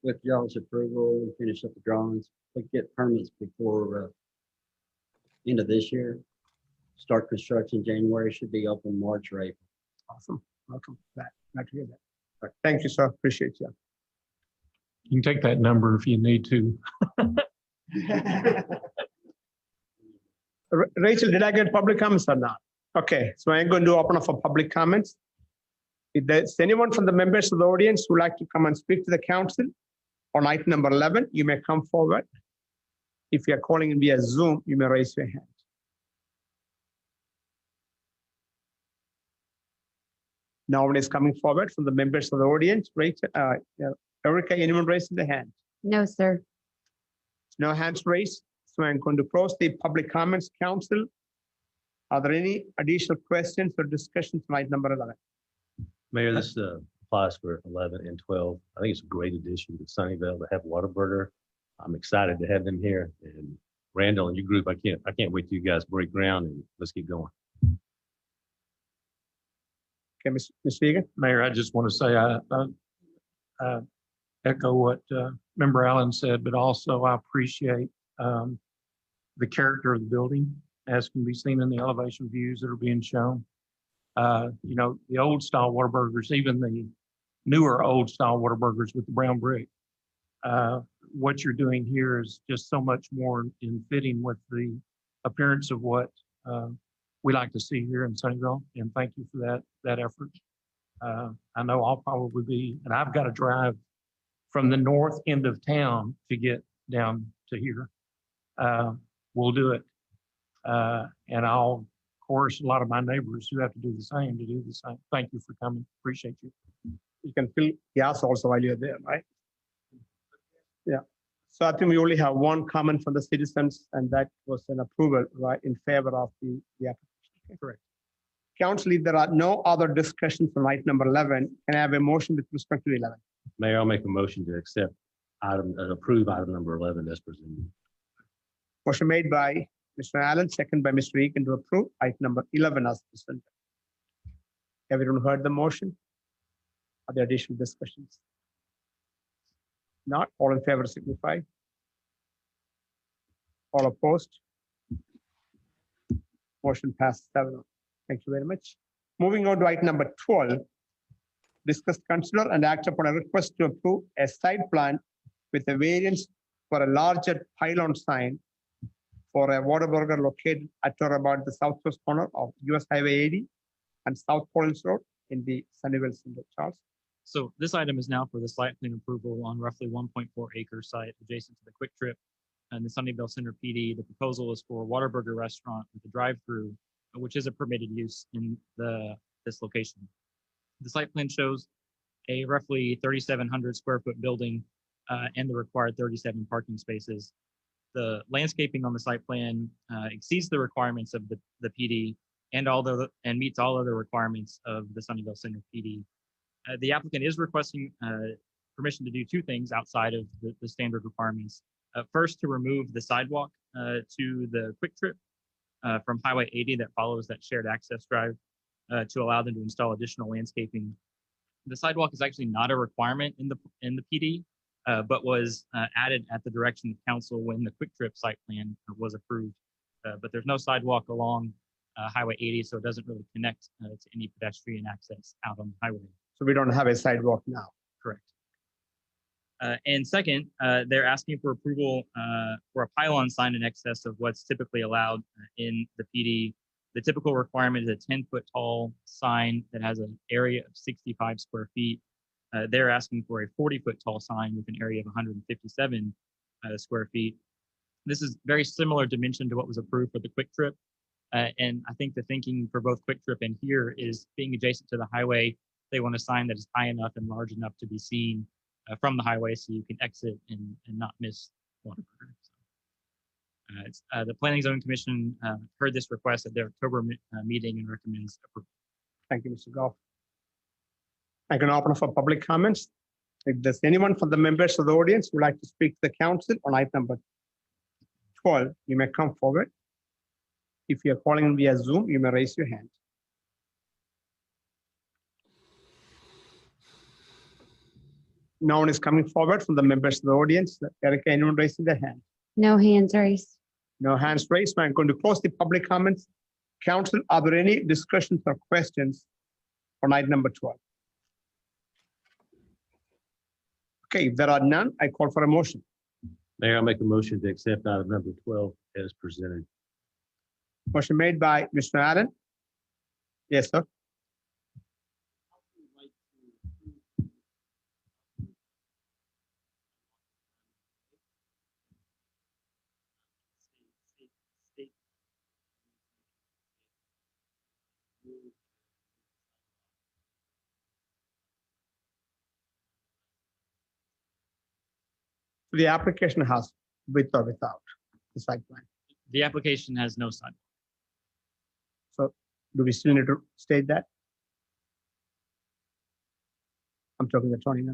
with y'all's approval, we finish up the drawings, we get permits before, end of this year. Start construction January, should be open March or April. Awesome. Welcome. Glad to hear that. All right. Thank you, sir. Appreciate you. You can take that number if you need to. Rachel, did I get public comments or not? Okay, so I'm going to open up for public comments. If there's anyone from the members of the audience who would like to come and speak to the council on item number 11, you may come forward. If you are calling in via Zoom, you may raise your hand. No one is coming forward from the members of the audience. Rachel, Erica, anyone raising the hand? No, sir. No hands raised. So I'm going to close the public comments. Council, are there any additional questions or discussions on item number 11? Mayor, this applies for 11 and 12. I think it's a great addition to Sunnyvale to have Whataburger. I'm excited to have them here. And Randall and your group, I can't wait till you guys break ground and let's get going. Okay, Ms. Egan. Mayor, I just want to say I echo what Member Allen said, but also I appreciate the character of the building, as can be seen in the elevation views that are being shown. You know, the old style Whataburgers, even the newer old style Whataburgers with the brown brick. What you're doing here is just so much more in fitting with the appearance of what we like to see here in Sunnyvale, and thank you for that effort. I know I'll probably be, and I've got to drive from the north end of town to get down to here. We'll do it. And I'll course a lot of my neighbors who have to do the same to do the same. Thank you for coming. Appreciate you. You can fill gas also while you're there, right? Yeah. So I think we only have one comment from the citizens, and that was an approval, right, in favor of the application. Okay, correct. Council, if there are no other discussions on item number 11, can I have a motion with respect to 11? Mayor, I'll make a motion to accept approve item number 11 as presented. Motion made by Mr. Allen, second by Mr. Egan to approve item number 11 as presented. Everyone heard the motion? Are there additional discussions? Not, all in favor signify. All opposed? Motion passed 7. Thank you very much. Moving on to item number 12. Discuss, consider, and act upon a request to approve a site plan with a variance for a larger pylon sign for a Whataburger located at or about the southwest corner of US Highway 80 and South Collins Road in the Sunnyvale Center. Charles. So this item is now for the site plan approval on roughly 1.4 acre site adjacent to the Quick Trip and the Sunnyvale Center PD. The proposal is for a Whataburger restaurant with a drive-through, which is a permitted use in this location. The site plan shows a roughly 3,700 square foot building and the required 37 parking spaces. The landscaping on the site plan exceeds the requirements of the PD and meets all other requirements of the Sunnyvale Center PD. The applicant is requesting permission to do two things outside of the standard requirements. First, to remove the sidewalk to the Quick Trip from Highway 80 that follows that shared access drive to allow them to install additional landscaping. The sidewalk is actually not a requirement in the PD, but was added at the direction of council when the Quick Trip site plan was approved. But there's no sidewalk along Highway 80, so it doesn't really connect to any pedestrian access out on the highway. So we don't have a sidewalk now. Correct. And second, they're asking for approval for a pylon sign in excess of what's typically allowed in the PD. The typical requirement is a 10-foot tall sign that has an area of 65 square feet. They're asking for a 40-foot tall sign with an area of 157 square feet. This is very similar dimension to what was approved for the Quick Trip. And I think the thinking for both Quick Trip and here is being adjacent to the highway, they want a sign that is high enough and large enough to be seen from the highway so you can exit and not miss Whataburger. The Planning and Zoning Commission heard this request at their October meeting and recommends approval. Thank you, Mr. Goff. I can open for public comments. If there's anyone from the members of the audience who would like to speak to the council on item number 12, you may come forward. If you're calling via Zoom, you may raise your hand. No one is coming forward from the members of the audience. Erica, anyone raising their hand? No hands raised. No hands raised. I'm going to close the public comments. Council, are there any discussions or questions on item number 12? Okay, if there are none, I call for a motion. Mayor, I'll make a motion to accept item number 12 as presented. Motion made by Mr. Allen. Yes, sir. The application has with or without the site plan. The application has no sidewalk. So do we still need to state that? I'm talking to Tony now.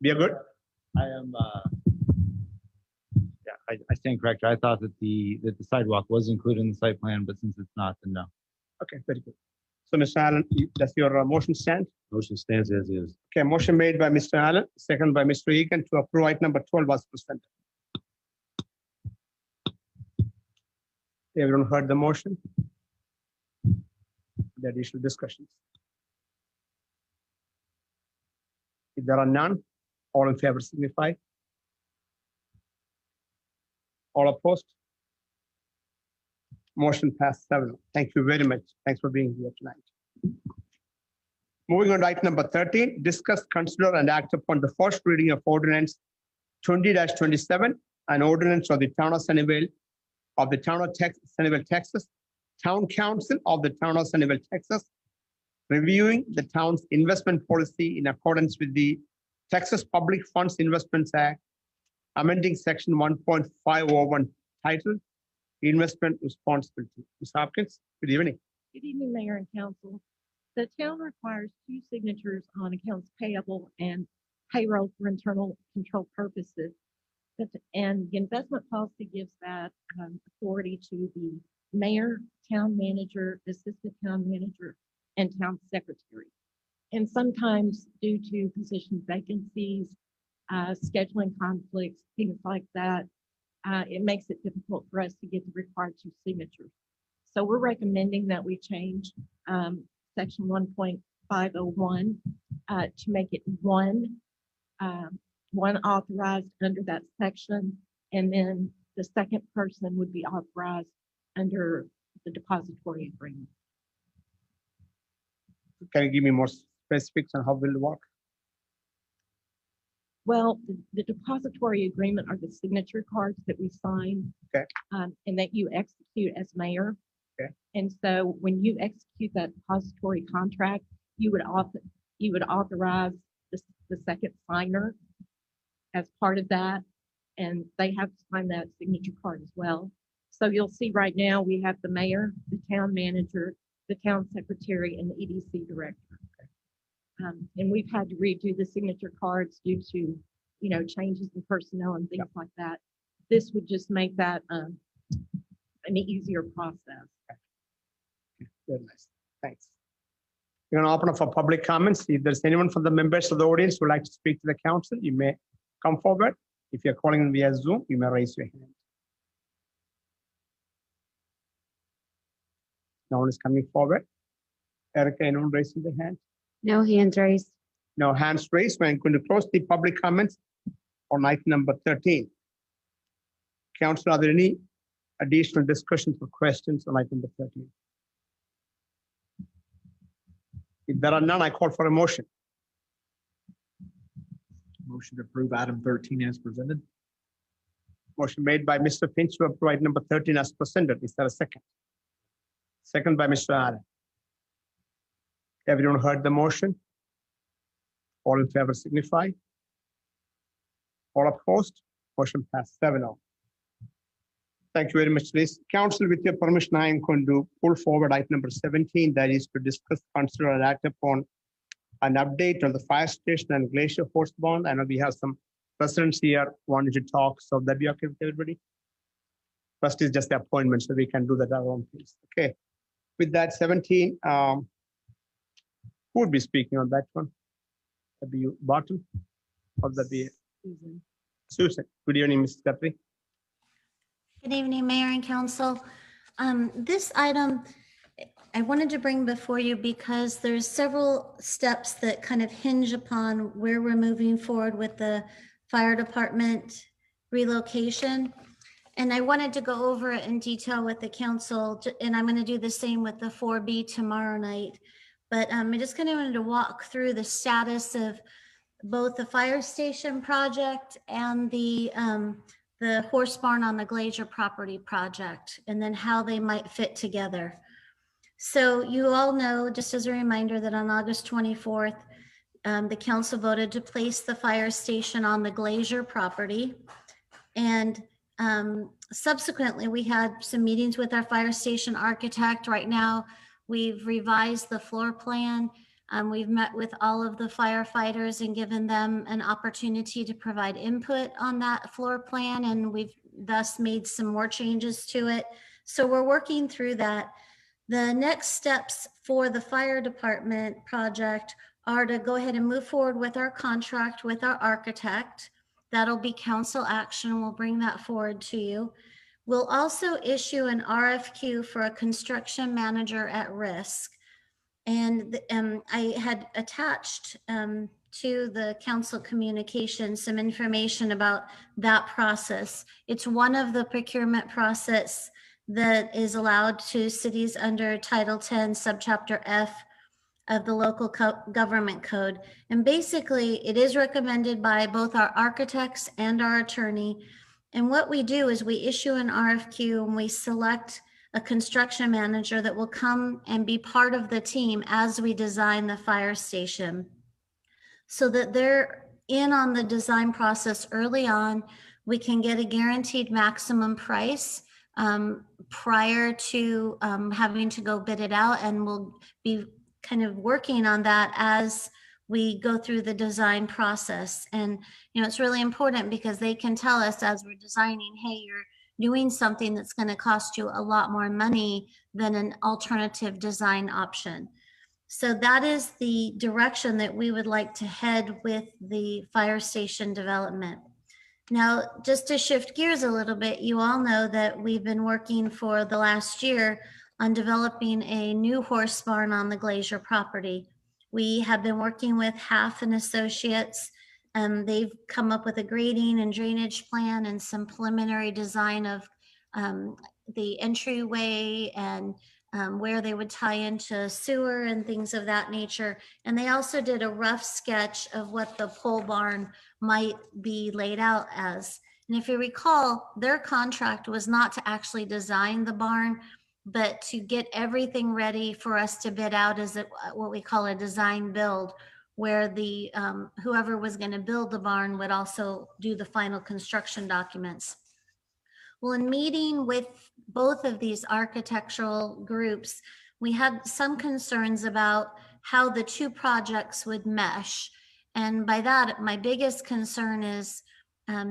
We are good? I am, yeah, I stand corrected. I thought that the sidewalk was included in the site plan, but since it's not, then no. Okay, very good. So Mr. Allen, does your motion stand? Motion stands as is. Okay, motion made by Mr. Allen, second by Mr. Egan to approve item number 12 was presented. Everyone heard the motion? The additional discussions. If there are none, all in favor signify. All opposed? Motion passed 7. Thank you very much. Thanks for being here tonight. Moving on to item number 13, discuss, consider, and act upon the first reading of ordinance 20-27, an ordinance of the Town of Sunnyvale of the Town of Sunnyvale, Texas, Town Council of the Town of Sunnyvale, Texas, reviewing the town's investment policy in accordance with the Texas Public Funds Investments Act, amending section 1.501 titled Investment Responsibility. Ms. Hopkins, good evening. Good evening, Mayor and Council. The town requires 2 signatures on accounts payable and payroll for internal control purposes. And the investment policy gives that authority to the mayor, town manager, assistant town manager, and town secretary. And sometimes due to position vacancies, scheduling conflicts, things like that, it makes it difficult for us to get the required 2 signatures. So we're recommending that we change section 1.501 to make it one authorized under that section, and then the second person would be authorized under the depository agreement. Can you give me more specifics on how will it work? Well, the depository agreement are the signature cards that we sign, okay, and that you execute as mayor. Okay. And so when you execute that depository contract, you would authorize the second signer as part of that, and they have to sign that signature card as well. So you'll see right now we have the mayor, the town manager, the town secretary, and the EDC director. And we've had to redo the signature cards due to, changes in personnel and things like that. This would just make that an easier process. Very nice. Thanks. We're going to open up for public comments. If there's anyone from the members of the audience who would like to speak to the council, you may come forward. If you're calling in via Zoom, you may raise your hand. No one is coming forward. Erica, anyone raising their hand? No hands raised. No hands raised. We're going to close the public comments on item number 13. Council, are there any additional discussions or questions on item number 13? If there are none, I call for a motion. Motion to approve item 13 as presented. Motion made by Mr. Finch to approve item number 13 as presented. Is there a second? Second by Mr. Allen. Everyone heard the motion? All in favor signify. All opposed? Motion passed 7-0. Thank you very much, Liz. Council, with your permission, I am going to pull forward item number 17, that is to discuss, consider, and act upon an update on the fire station and Glacier Horse Bond. I know we have some residents here wanting to talk, so that be okay with everybody? First is just the appointment, so we can do that at our own pace. Okay. With that 17, who would be speaking on that one? That'd be you, Barton, or that be Susan. Susan? Good evening, Mrs. Guthrie. Good evening, Mayor and Council. This item I wanted to bring before you because there's several steps that kind of hinge upon where we're moving forward with the fire department relocation. And I wanted to go over it in detail with the council, and I'm going to do the same with the 4B tomorrow night. But I just kind of wanted to walk through the status of both the fire station project and the horse barn on the Glacier property project, and then how they might fit together. So you all know, just as a reminder, that on August 24th, the council voted to place the fire station on the Glacier property. And subsequently, we had some meetings with our fire station architect. Right now, we've revised the floor plan. We've met with all of the firefighters and given them an opportunity to provide input on that floor plan, and we've thus made some more changes to it. So we're working through that. The next steps for the fire department project are to go ahead and move forward with our contract with our architect. That'll be council action. We'll bring that forward to you. We'll also issue an RFQ for a construction manager at risk. And I had attached to the council communication some information about that process. It's one of the procurement process that is allowed to cities under Title 10, Subchapter F of the local government code. And basically, it is recommended by both our architects and our attorney. And what we do is we issue an RFQ and we select a construction manager that will come and be part of the team as we design the fire station, so that they're in on the design process early on. We can get a guaranteed maximum price prior to having to go bid it out, and we'll be kind of working on that as we go through the design process. And it's really important because they can tell us as we're designing, hey, you're doing something that's going to cost you a lot more money than an alternative design option. So that is the direction that we would like to head with the fire station development. Now, just to shift gears a little bit, you all know that we've been working for the last year on developing a new horse barn on the Glacier property. We have been working with Half and Associates. They've come up with a grading and drainage plan and some preliminary design of the entryway and where they would tie into sewer and things of that nature. And they also did a rough sketch of what the pole barn might be laid out as. And if you recall, their contract was not to actually design the barn, but to get everything ready for us to bid out as what we call a design build, where the whoever was going to build the barn would also do the final construction documents. Well, in meeting with both of these architectural groups, we had some concerns about how the two projects would mesh. And by that, my biggest concern is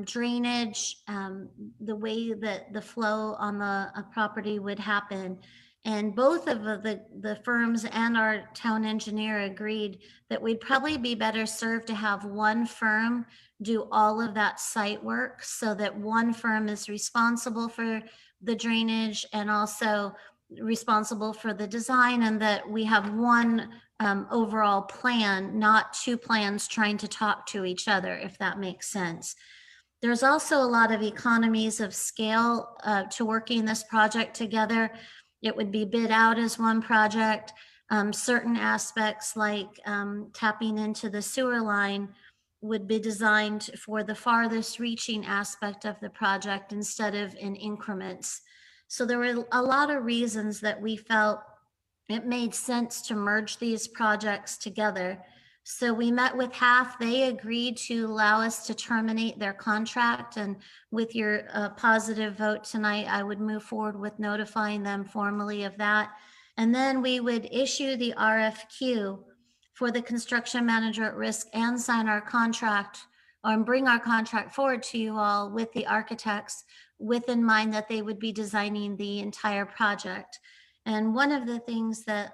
drainage, the way that the flow on the property would happen. And both of the firms and our town engineer agreed that we'd probably be better served to have one firm do all of that site work, so that one firm is responsible for the drainage and also responsible for the design, and that we have one overall plan, not two plans trying to talk to each other, if that makes sense. There's also a lot of economies of scale to working this project together. It would be bid out as one project. Certain aspects like tapping into the sewer line would be designed for the farthest reaching aspect of the project instead of in increments. So there were a lot of reasons that we felt it made sense to merge these projects together. So we met with Half. They agreed to allow us to terminate their contract. And with your positive vote tonight, I would move forward with notifying them formally of that. And then we would issue the RFQ for the construction manager at risk and sign our contract, or bring our contract forward to you all with the architects, with in mind that they would be designing the entire project. And one of the things that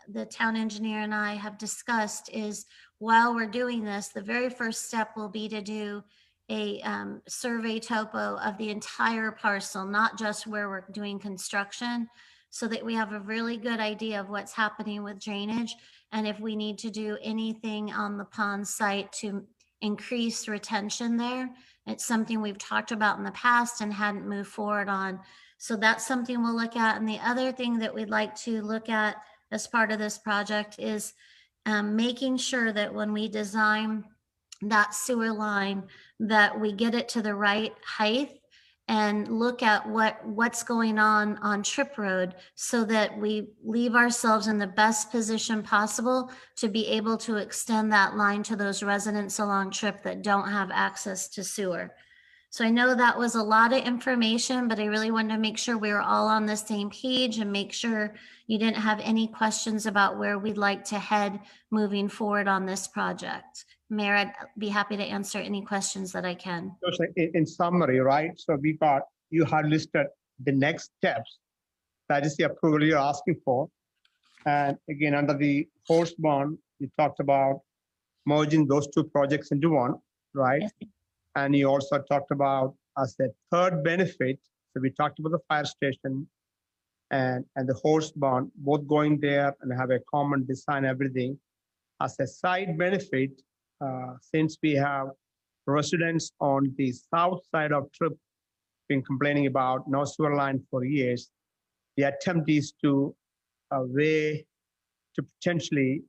the town engineer and I have discussed is while we're doing this, the very first step will be to do a survey topo of the entire parcel, not just where we're doing construction, so that we have a really good idea of what's happening with drainage and if we need to do anything on the pond site to increase retention there. It's something we've talked about in the past and hadn't moved forward on. So that's something we'll look at. And the other thing that we'd like to look at as part of this project is making sure that when we design that sewer line, that we get it to the right height and look at what's going on Trip Road so that we leave ourselves in the best position possible to be able to extend that line to those residents along Trip that don't have access to sewer. So I know that was a lot of information, but I really wanted to make sure we were all on the same page and make sure you didn't have any questions about where we'd like to head moving forward on this project. Mayor, I'd be happy to answer any questions that I can. So in summary, right? So you have listed the next steps. That is the approval you're asking for. And again, under the horse bond, you talked about merging those two projects into one, right? Yes. And you also talked about as the third benefit. So we talked about the fire station and the horse barn, both going there and have a common design, everything. As a side benefit, since we have residents on the south side of Trip been complaining about no sewer line for years, the attempt is to way to potentially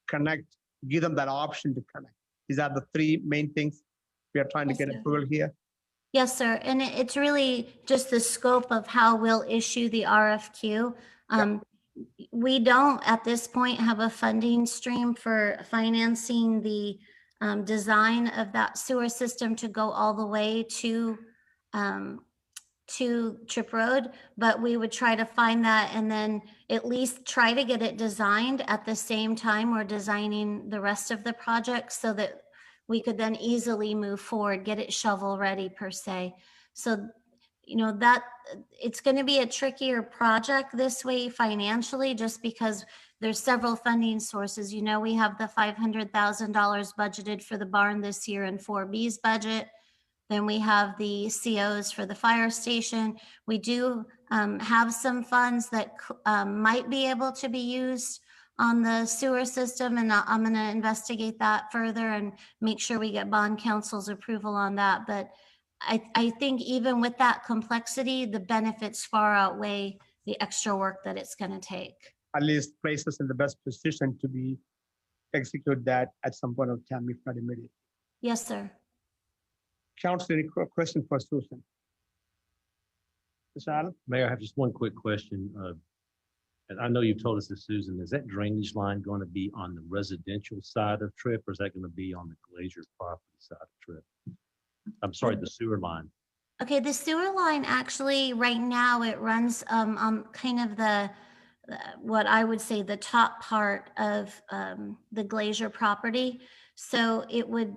connect, give them that option to connect. These are the three main things we are trying to get approval here. Yes, sir. And it's really just the scope of how we'll issue the RFQ. We don't at this point have a funding stream for financing the design of that sewer system to go all the way to Trip Road, but we would try to find that and then at least try to get it designed at the same time we're designing the rest of the project so that we could then easily move forward, get it shovel ready per se. So, you know, that it's going to be a trickier project this way financially, just because there's several funding sources. You know, we have the $500,000 budgeted for the barn this year in 4B's budget. Then we have the COs for the fire station. We do have some funds that might be able to be used on the sewer system, and I'm going to investigate that further and make sure we get bond council's approval on that. But I think even with that complexity, the benefits far outweigh the extra work that it's going to take. At least place us in the best position to be execute that at some point of time, if not immediately. Yes, sir. Council, any question for Susan? Mr. Allen? Mayor, I have just one quick question. And I know you've told us this, Susan, is that drainage line going to be on the residential side of Trip, or is that going to be on the Glazier property side of Trip? I'm sorry, the sewer line. Okay, the sewer line actually right now it runs on kind of the what I would say the top part of the Glazier property. So it would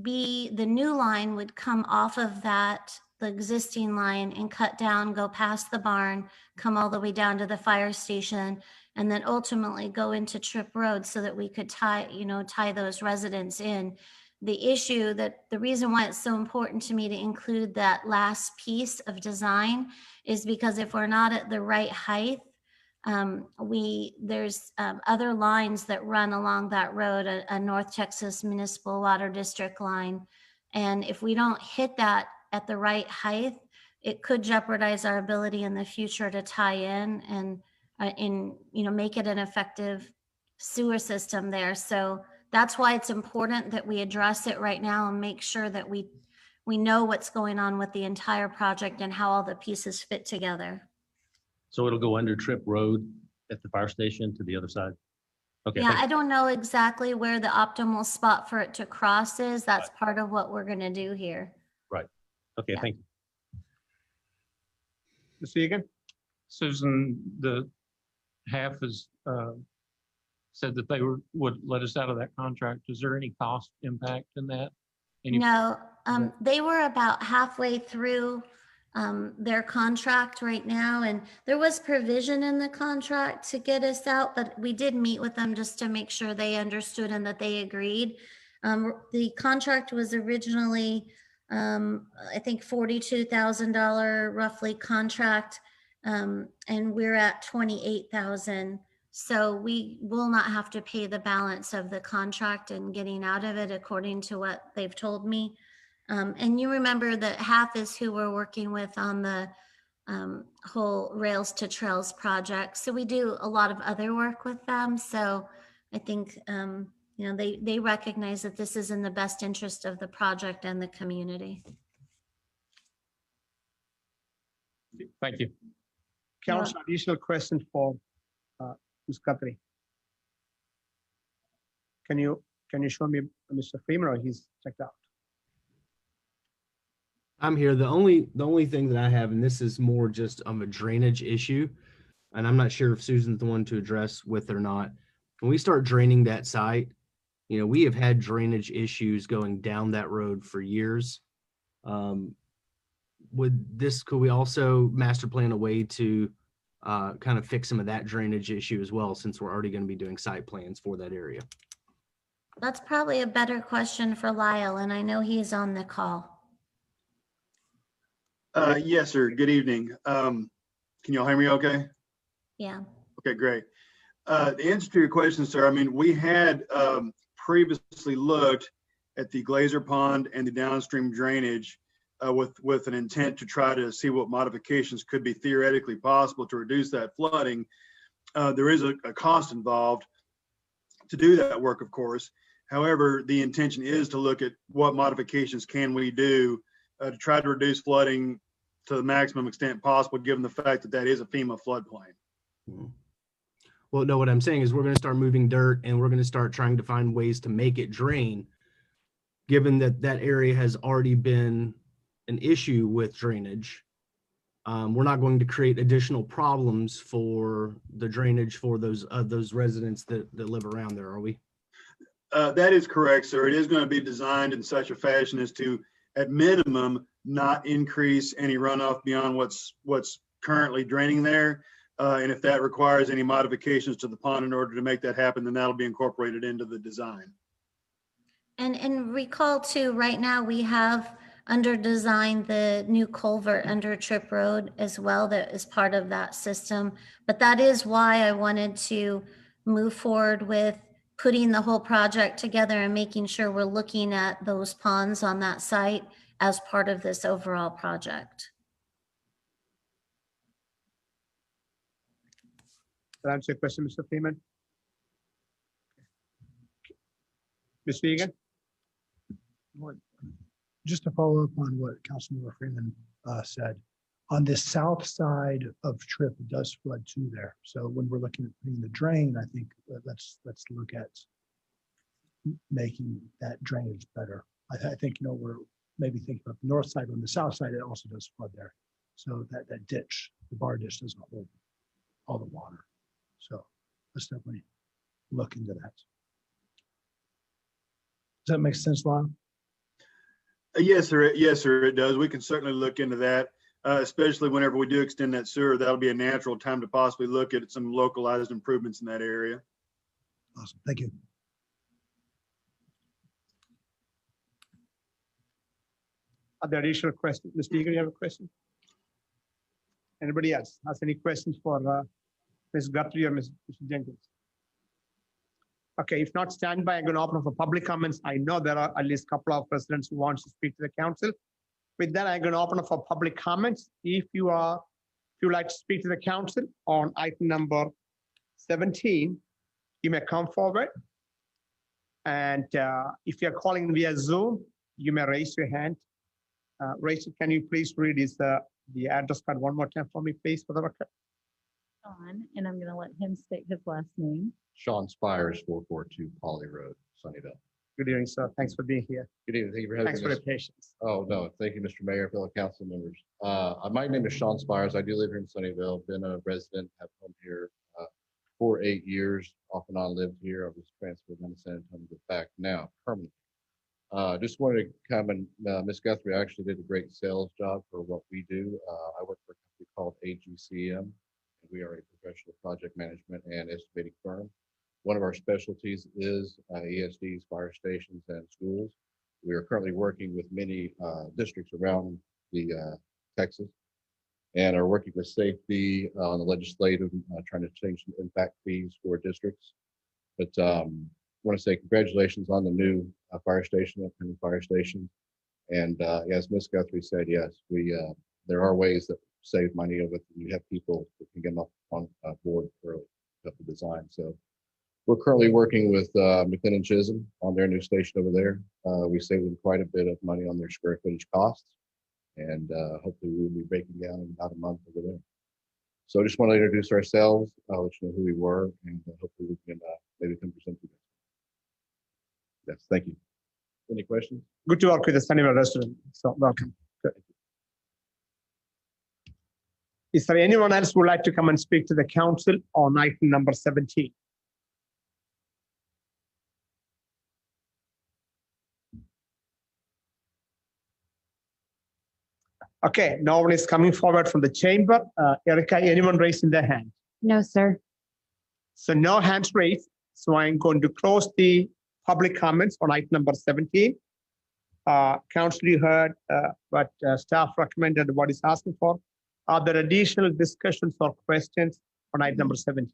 be the new line would come off of that, the existing line, and cut down, go past the barn, come all the way down to the fire station, and then ultimately go into Trip Road so that we could tie those residents in. The issue that the reason why it's so important to me to include that last piece of design is because if we're not at the right height, there's other lines that run along that road, a North Texas Municipal Water District line. And if we don't hit that at the right height, it could jeopardize our ability in the future to tie in and make it an effective sewer system there. So that's why it's important that we address it right now and make sure that we know what's going on with the entire project and how all the pieces fit together. So it'll go under Trip Road at the fire station to the other side? Okay. Yeah, I don't know exactly where the optimal spot for it to cross is. That's part of what we're going to do here. Right. Okay, Yeah. thank you. Mr. Egan? Susan, the half is said that they would let us out of that contract. Is there any cost impact in that? No, they were about halfway through their contract right now. And there was provision in the contract to get us out, but we did meet with them just to make sure they understood and that they agreed. The contract was originally, I think $42,000 roughly contract, and we're at 28,000. So we will not have to pay the balance of the contract and getting out of it according to what they've told me. And you remember that half is who we're working with on the whole Rails to Trails project. So we do a lot of other work with them. So I think, they recognize that this is in the best interest of the project and the community. Thank you. Council, additional question for Ms. Guthrie. Can you show me Mr. Freeman, or he's checked out? I'm here. The only thing that I have, and this is more just a drainage issue, and I'm not sure if Susan's the one to address with or not. When we start draining that site, we have had drainage issues going down that road for years. Could we also master plan a way to kind of fix some of that drainage issue as well, since we're already going to be doing site plans for that area? That's probably a better question for Lyle, and I know he's on the call. Yes, sir. Good evening. Can y'all hear me okay? Yeah. Okay, great. The answer to your question, sir, I mean, we had previously looked at the Glazer Pond and the downstream drainage with an intent to try to see what modifications could be theoretically possible to reduce that flooding. There is a cost involved to do that work, of course. However, the intention is to look at what modifications can we do to try to reduce flooding to the maximum extent possible, given the fact that that is a FEMA floodplain. Well, no, what I'm saying is we're going to start moving dirt and we're going to start trying to find ways to make it drain, given that that area has already been an issue with drainage. We're not going to create additional problems for the drainage for those residents that live around there, are we? That is correct, sir. It is going to be designed in such a fashion as to, at minimum, not increase any runoff beyond what's currently draining there. And if that requires any modifications to the pond in order to make that happen, then that'll be incorporated into the design. And recall too, right now we have under design the new culvert under Trip Road as well that is part of that system. But that is why I wanted to move forward with putting the whole project together and making sure we're looking at those ponds on that site as part of this overall project. That answer your question, Mr. Freeman? Ms. Egan? Just to follow up on what Councilmember Freeman said, on the south side of Trip, it does flood too there. So when we're looking at putting the drain, I think let's look at making that drainage better. I think, we're maybe thinking about the north side. On the south side, it also does flood there. So that ditch, the bar ditch, doesn't hold all the water. So let's definitely look into that. Does that make sense, Lon? Yes, sir. Yes, sir. It does. We can certainly look into that, especially whenever we do extend that sewer. That'll be a natural time to possibly look at some localized improvements in that area. Awesome. Thank you. Are there additional questions? Mr. Egan, you have a question? Anybody else has any questions for Ms. Guthrie or Mr. Jenkins? Okay, if not, stand by. I'm going to open up for public comments. I know there are at least a couple of residents who want to speak to the council. With that, I'm going to open up for public comments. If you like to speak to the council on item number 17, you may come forward. And if you're calling via Zoom, you may raise your hand. Racey, can you please read the address card one more time for me, please, for the record? Sean, and I'm going to let him state his last name. Sean Spires, 442 Poly Road, Sunnyvale. Good evening, sir. Thanks for being here. Good evening. Thank you for having Thanks us. for your patience. Oh, no. Thank you, Mr. Mayor, fellow council members. My name is Sean Spires. I do live here in Sunnyvale. Been a resident, have home here for 8 years. Off and on lived here. I was transferred to San Antonio back now permanently. Just wanted to comment, Ms. Guthrie actually did a great sales job for what we do. I work for a company called AGCM. We are a professional project management and estimating firm. One of our specialties is ESDs, fire stations, and schools. We are currently working with many districts around the Texas and are working with safety on the legislative, trying to change the impact fees for districts. But I want to say congratulations on the new fire station, upcoming fire station. And as Ms. Guthrie said, yes, there are ways that save money with it. You have people that can get them up on board early with the design. So we're currently working with McLennan and Chisholm on their new station over there. We saved them quite a bit of money on their square footage costs. And hopefully we'll be breaking down in about a month over there. So I just want to introduce ourselves. I'll let you know who we were, and hopefully we can maybe come present to you. Yes, thank you. Any questions? Good to work with the Sunnyvale resident. So welcome. Good. Is there anyone else who would like to come and speak to the council on item number 17? Okay, no one is coming forward from the chamber. Erica, anyone raising their hand? No, sir. So no hands raised. So I'm going to close the public comments on item number 17. Council, you heard what staff recommended, what is asking for. Are there additional discussions or questions on item number 17?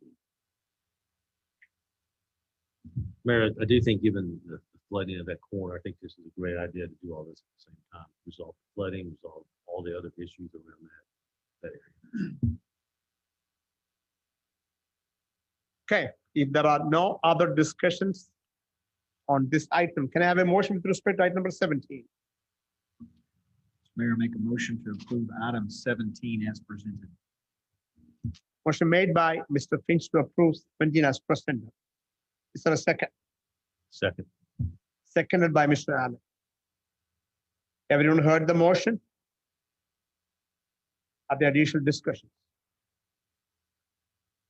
Mayor, I do think given the flooding of that corner, I think this is a great idea to do all this at the same time. Resolve the flooding, resolve all the other issues around that area. Okay, if there are no other discussions on this item, can I have a motion with respect to item number 17? Mayor, make a motion to approve item 17 as presented. Motion made by Mr. Finch to approve 17 as presented. Is there a second? Second. Seconded by Mr. Allen. Everyone heard the motion? Are there additional discussions?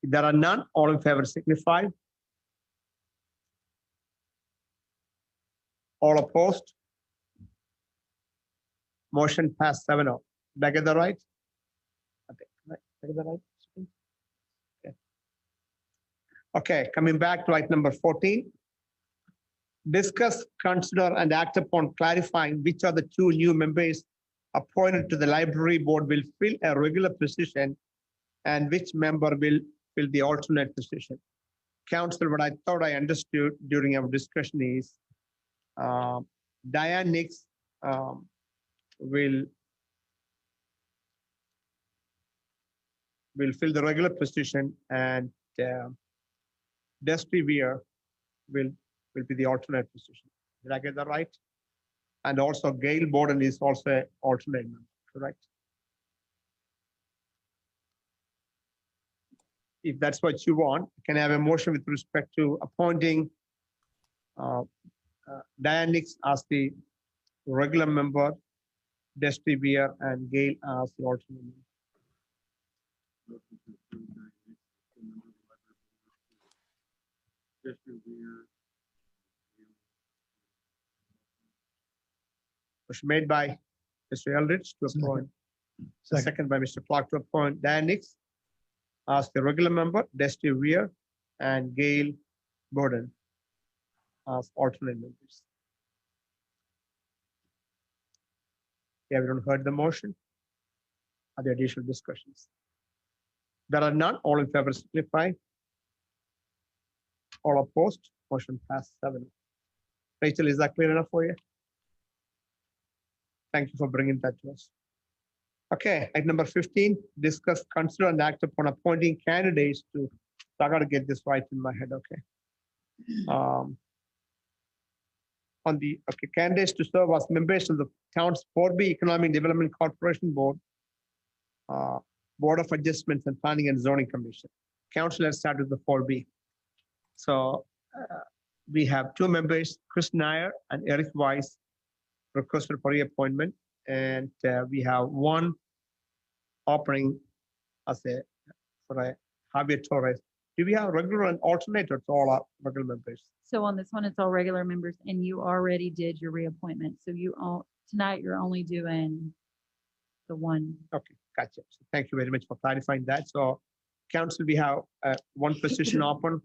If there are none, all in favor signify. All opposed? Motion passed 7-0. Did I get that right? Okay, did I get that right? Okay. Okay, coming back to item number 14. Discuss, consider, and act upon clarifying which are the 2 new members appointed to the library board will fill a regular position and which member will fill the alternate position. Council, what I thought I understood during our discussion is Diane Nix will fill the regular position, and Destry Weir will be the alternate position. Did I get that right? And also Gail Borden is also an alternate member, correct? If that's what you want, can I have a motion with respect to appointing Diane Nix as the regular member, Destry Weir and Gail as the alternate member? Motion made by Mr. Eldridge to appoint. Second by Mr. Clark to appoint Diane Nix as the regular member, Destry Weir and Gail Borden as alternate members. Everyone heard the motion? Are there additional discussions? There are none. All in favor signify. All opposed. Motion passed 7. Rachel, is that clear enough for you? Thank you for bringing that to us. Okay, item number 15, discuss, consider, and act upon appointing candidates to, I got to get this right in my head, okay. Candidates to serve as members of the town's 4B Economic Development Corporation Board, Board of Adjustments and Planning and Zoning Commission. Council, let's start with the 4B. So we have 2 members, Chris Nair and Eric Weiss, requested for reappointment, and we have 1 opening as for Javier Torres Do we have regular and alternate, or it's all our regular members? So on this one, it's all regular members and you already did your reappointment. So tonight you're only doing the one. Okay, gotcha. So thank you very much for clarifying that. So council, we have one position open.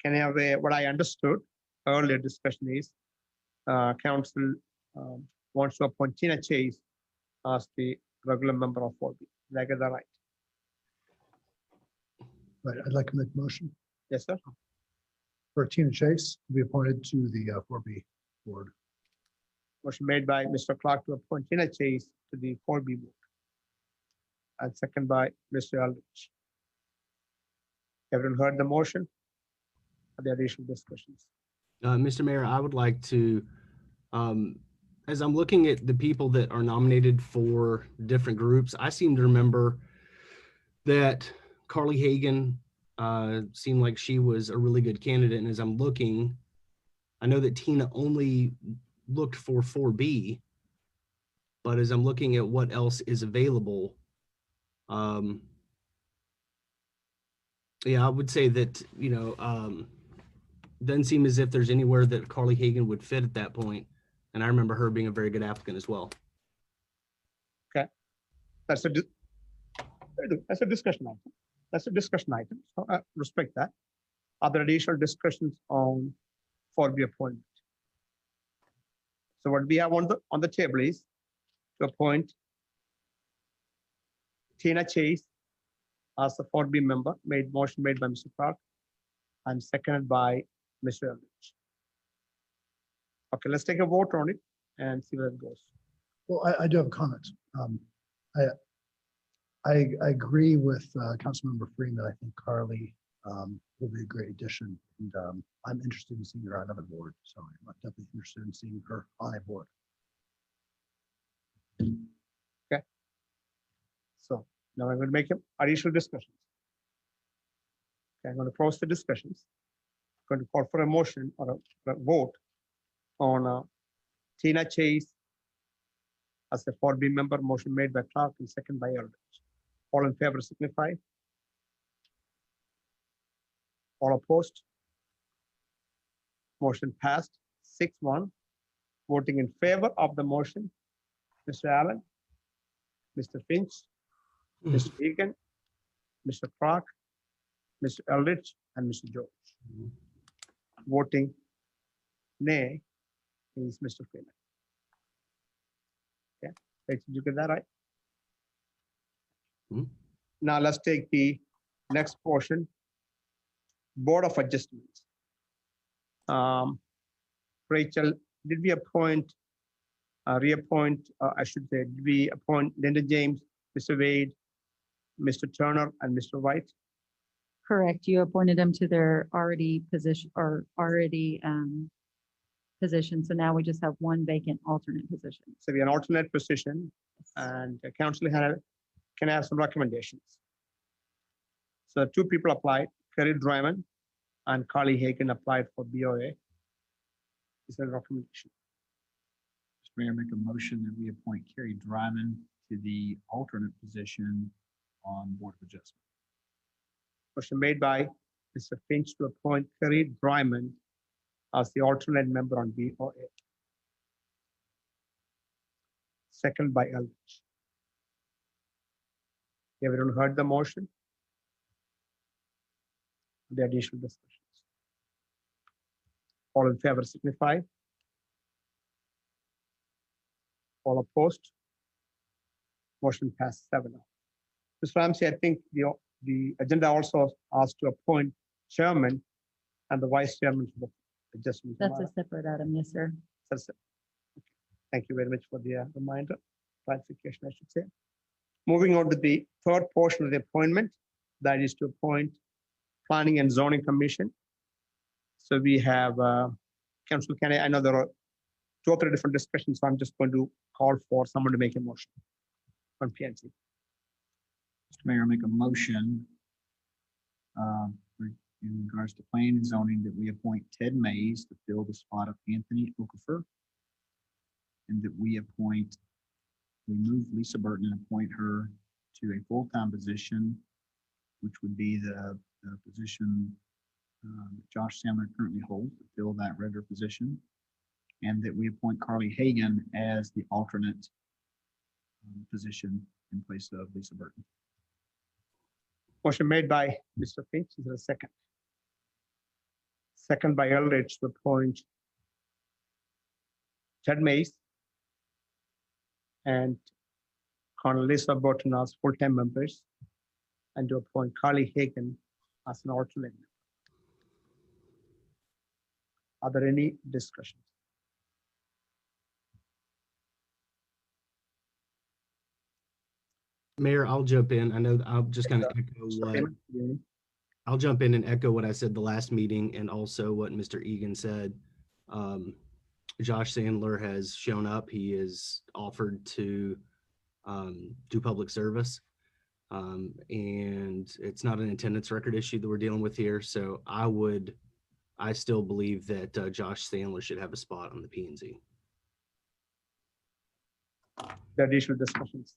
Can I have what I understood earlier discussion is council wants to appoint Tina Chase as the regular member of 4B. Did I get that right? Right, I'd like to make a motion Yes, sir. for Tina Chase to be appointed to the 4B board. Motion made by Mr. Clark to appoint Tina Chase to the 4B board. And second by Mr. Aldrich. Everyone heard the motion? Are there additional discussions? Mr. Mayor, I would like to, as I'm looking at the people that are nominated for different groups, I seem to remember that Carly Hagan seemed like she was a really good candidate. And as I'm looking, I know that Tina only looked for 4B, but as I'm looking at what else is available, yeah, I would say that, doesn't seem as if there's anywhere that Carly Hagan would fit at that point. And I remember her being a very good applicant as well. Okay. That's a discussion item. That's a discussion item. So I respect that. Are there additional discussions on 4B appointment? So what we have on the table is to appoint Tina Chase as the 4B member, motion made by Mr. Clark and seconded by Mr. Eldridge. Okay, let's take a vote on it and see where it goes. Well, I do have a comment. I agree with Councilmember Freeman. I think Carly will be a great addition, and I'm interested in seeing her on another board. So I'm definitely interested in seeing her on a board. Okay. So now I'm going to make additional discussions. Okay, I'm going to close the discussions. I'm going to call for a motion or a vote on Tina Chase as a 4B member, motion made by Clark and second by Eldridge. All in favor signify. All opposed. Motion passed 6-1. Voting in favor of the motion, Mr. Allen, Mr. Finch, Mr. Egan, Mr. Clark, Mr. Eldridge, and Mr. George. Voting nay is Mr. Freeman. Okay, did you get that right? Now let's take the next portion, Board of Adjustments. Rachel, did we reappoint, did we appoint Linda James, Mr. Wade, Mr. Turner, and Mr. White? Correct. You appointed them to their position. So now we just have one vacant alternate position. So we have an alternate position, and the council can have some recommendations. So 2 people applied, Kerry Dryman and Carly Hagan applied for BOA. Is there a recommendation? Mr. Mayor, make a motion that we appoint Carrie Dryman to the alternate position on Board of Adjustment. Motion made by Mr. Finch to appoint Kerry Dryman as the alternate member on BOA. Second by Eldridge. Everyone heard the motion? The additional discussions. All in favor signify. All opposed. Motion passed 7-0. Mr. Ramsey, I think the agenda also asked to appoint chairman and the vice chairman for the adjustment. That's a separate item, yes, sir. Thank you very much for the reminder, clarification, I should say. Moving on to the third portion of the appointment, that is to appoint Planning and Zoning Commission. So we have Council Kennedy. I know there are 2 or 3 different discussions, so I'm just going to call for someone to make a motion on PNC. Mr. Mayor, make a motion in regards to planning and zoning that we appoint Ted Mays to fill the spot of Anthony Okafor, and that we move Lisa Burton and appoint her to a full-time position which would be the position Josh Sandler currently holds to fill that regular position, and that we appoint Carly Hagan as the alternate position in place of Lisa Burton. Motion made by Mr. Finch. Is there a second? Second by Eldridge to appoint Ted Mays and Lisa Burton as full-time members, and to appoint Carly Hagan as an alternate. Are there any discussions? Mayor, I'll jump in. I know I'll just kind of echo what I'll jump in and echo what I said the last meeting, and also what Mr. Egan said. Josh Sandler has shown up. He is offered to do public service. And it's not an attendance record issue that we're dealing with here. So I still believe that Josh Sandler should have a spot on the P&Z. The additional discussions.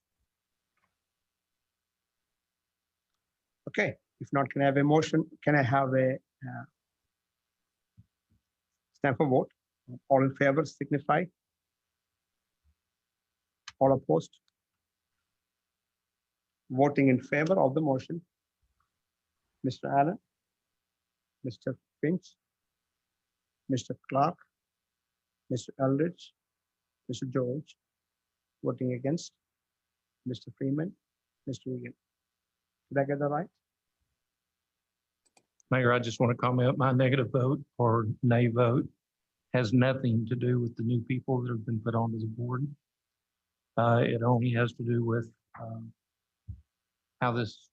Okay, if not, can I have a motion? Can I have a stand for vote? All in favor signify. All opposed? Voting in favor of the motion, Mr. Allen, Mr. Finch, Mr. Clark, Mr. Eldridge, Mr. George. Voting against, Mr. Freeman, Mr. Egan. Did I get that right? Mayor, I just want to comment, my negative vote or nay vote has nothing to do with the new people that have been put onto the board. It only has to do with how this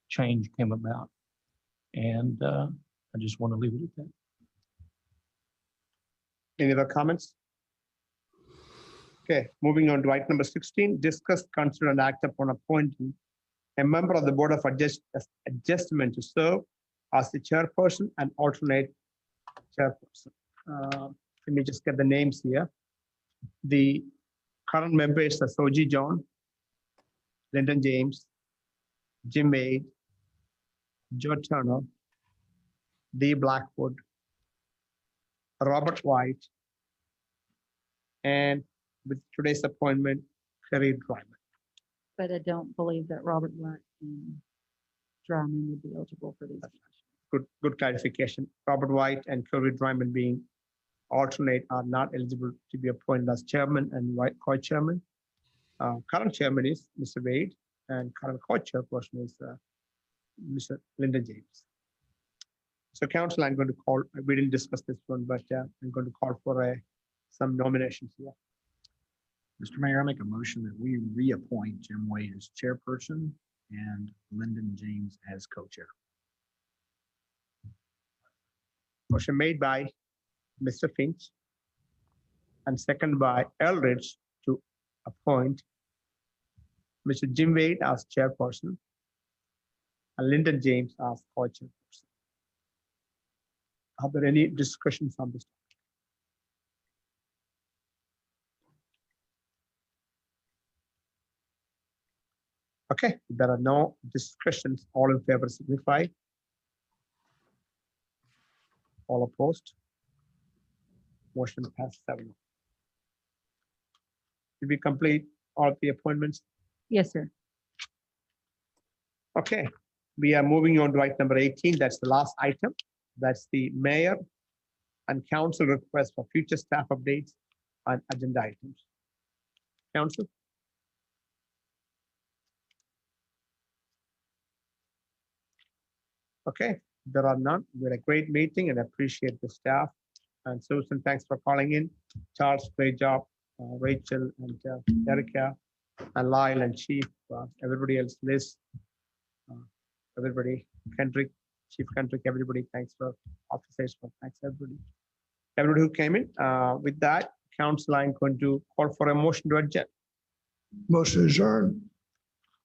change came about. And I just want to leave it at that. Any other comments? Okay, moving on to item number 16, discuss, consider, and act upon appointing a member of the Board of Adjustment to serve as the chairperson and alternate chairperson. Let me just get the names here. The current members are Soji John, Lyndon James, Jim Wade, Joe Turner, Dee Blackwood, Robert White, and with today's appointment, Kerry Dryman. But I don't believe that Robert White and Dryman would be eligible for these. Good clarification. Robert White and Kerry Dryman being alternate are not eligible to be appointed as chairman and co-chairman. Current chairman is Mr. Wade, and current co-chairperson is Mr. Lyndon James. So council, I'm going to call, we didn't discuss this one, but I'm going to call for some nominations here. Mr. Mayor, I make a motion that we reappoint Jim Wade as chairperson and Lyndon James as co-chair. Motion made by Mr. Finch and second by Eldridge to appoint Mr. Jim Wade as chairperson and Lyndon James as co-chairperson. Are there any discussions on this? Okay, if there are no discussions, all in favor signify. All opposed? Motion passed 7. Did we complete all the appointments? Yes, sir. Okay, we are moving on to item number 18. That's the last item. That's the mayor and council request for future staff updates and agenda items. Council? Okay, there are none. We had a great meeting and appreciate the staff. And Susan, thanks for calling in. Charles, great job. Rachel and Erica and Lyle and Chief, everybody else, Liz, everybody, Kendrick, Chief Kendrick, everybody, thanks for officers, thanks everybody. Everybody who came in. With that, council, I'm going to call for a motion to adjourn. Motion adjourned.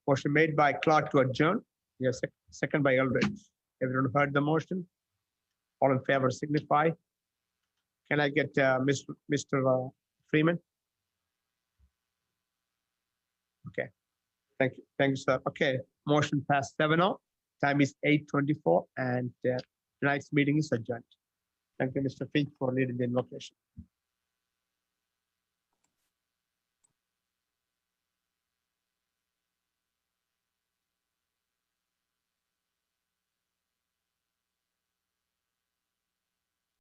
Motion made by Clark to adjourn. Yes, second by Eldridge. Everyone heard the motion? All in favor signify. Can I get Mr. Freeman? Okay, thank you, sir. Okay, motion passed 7-0. Time is 8:24, and tonight's meeting is adjourned. Thank you, Mr. Finch, for leading the invocation.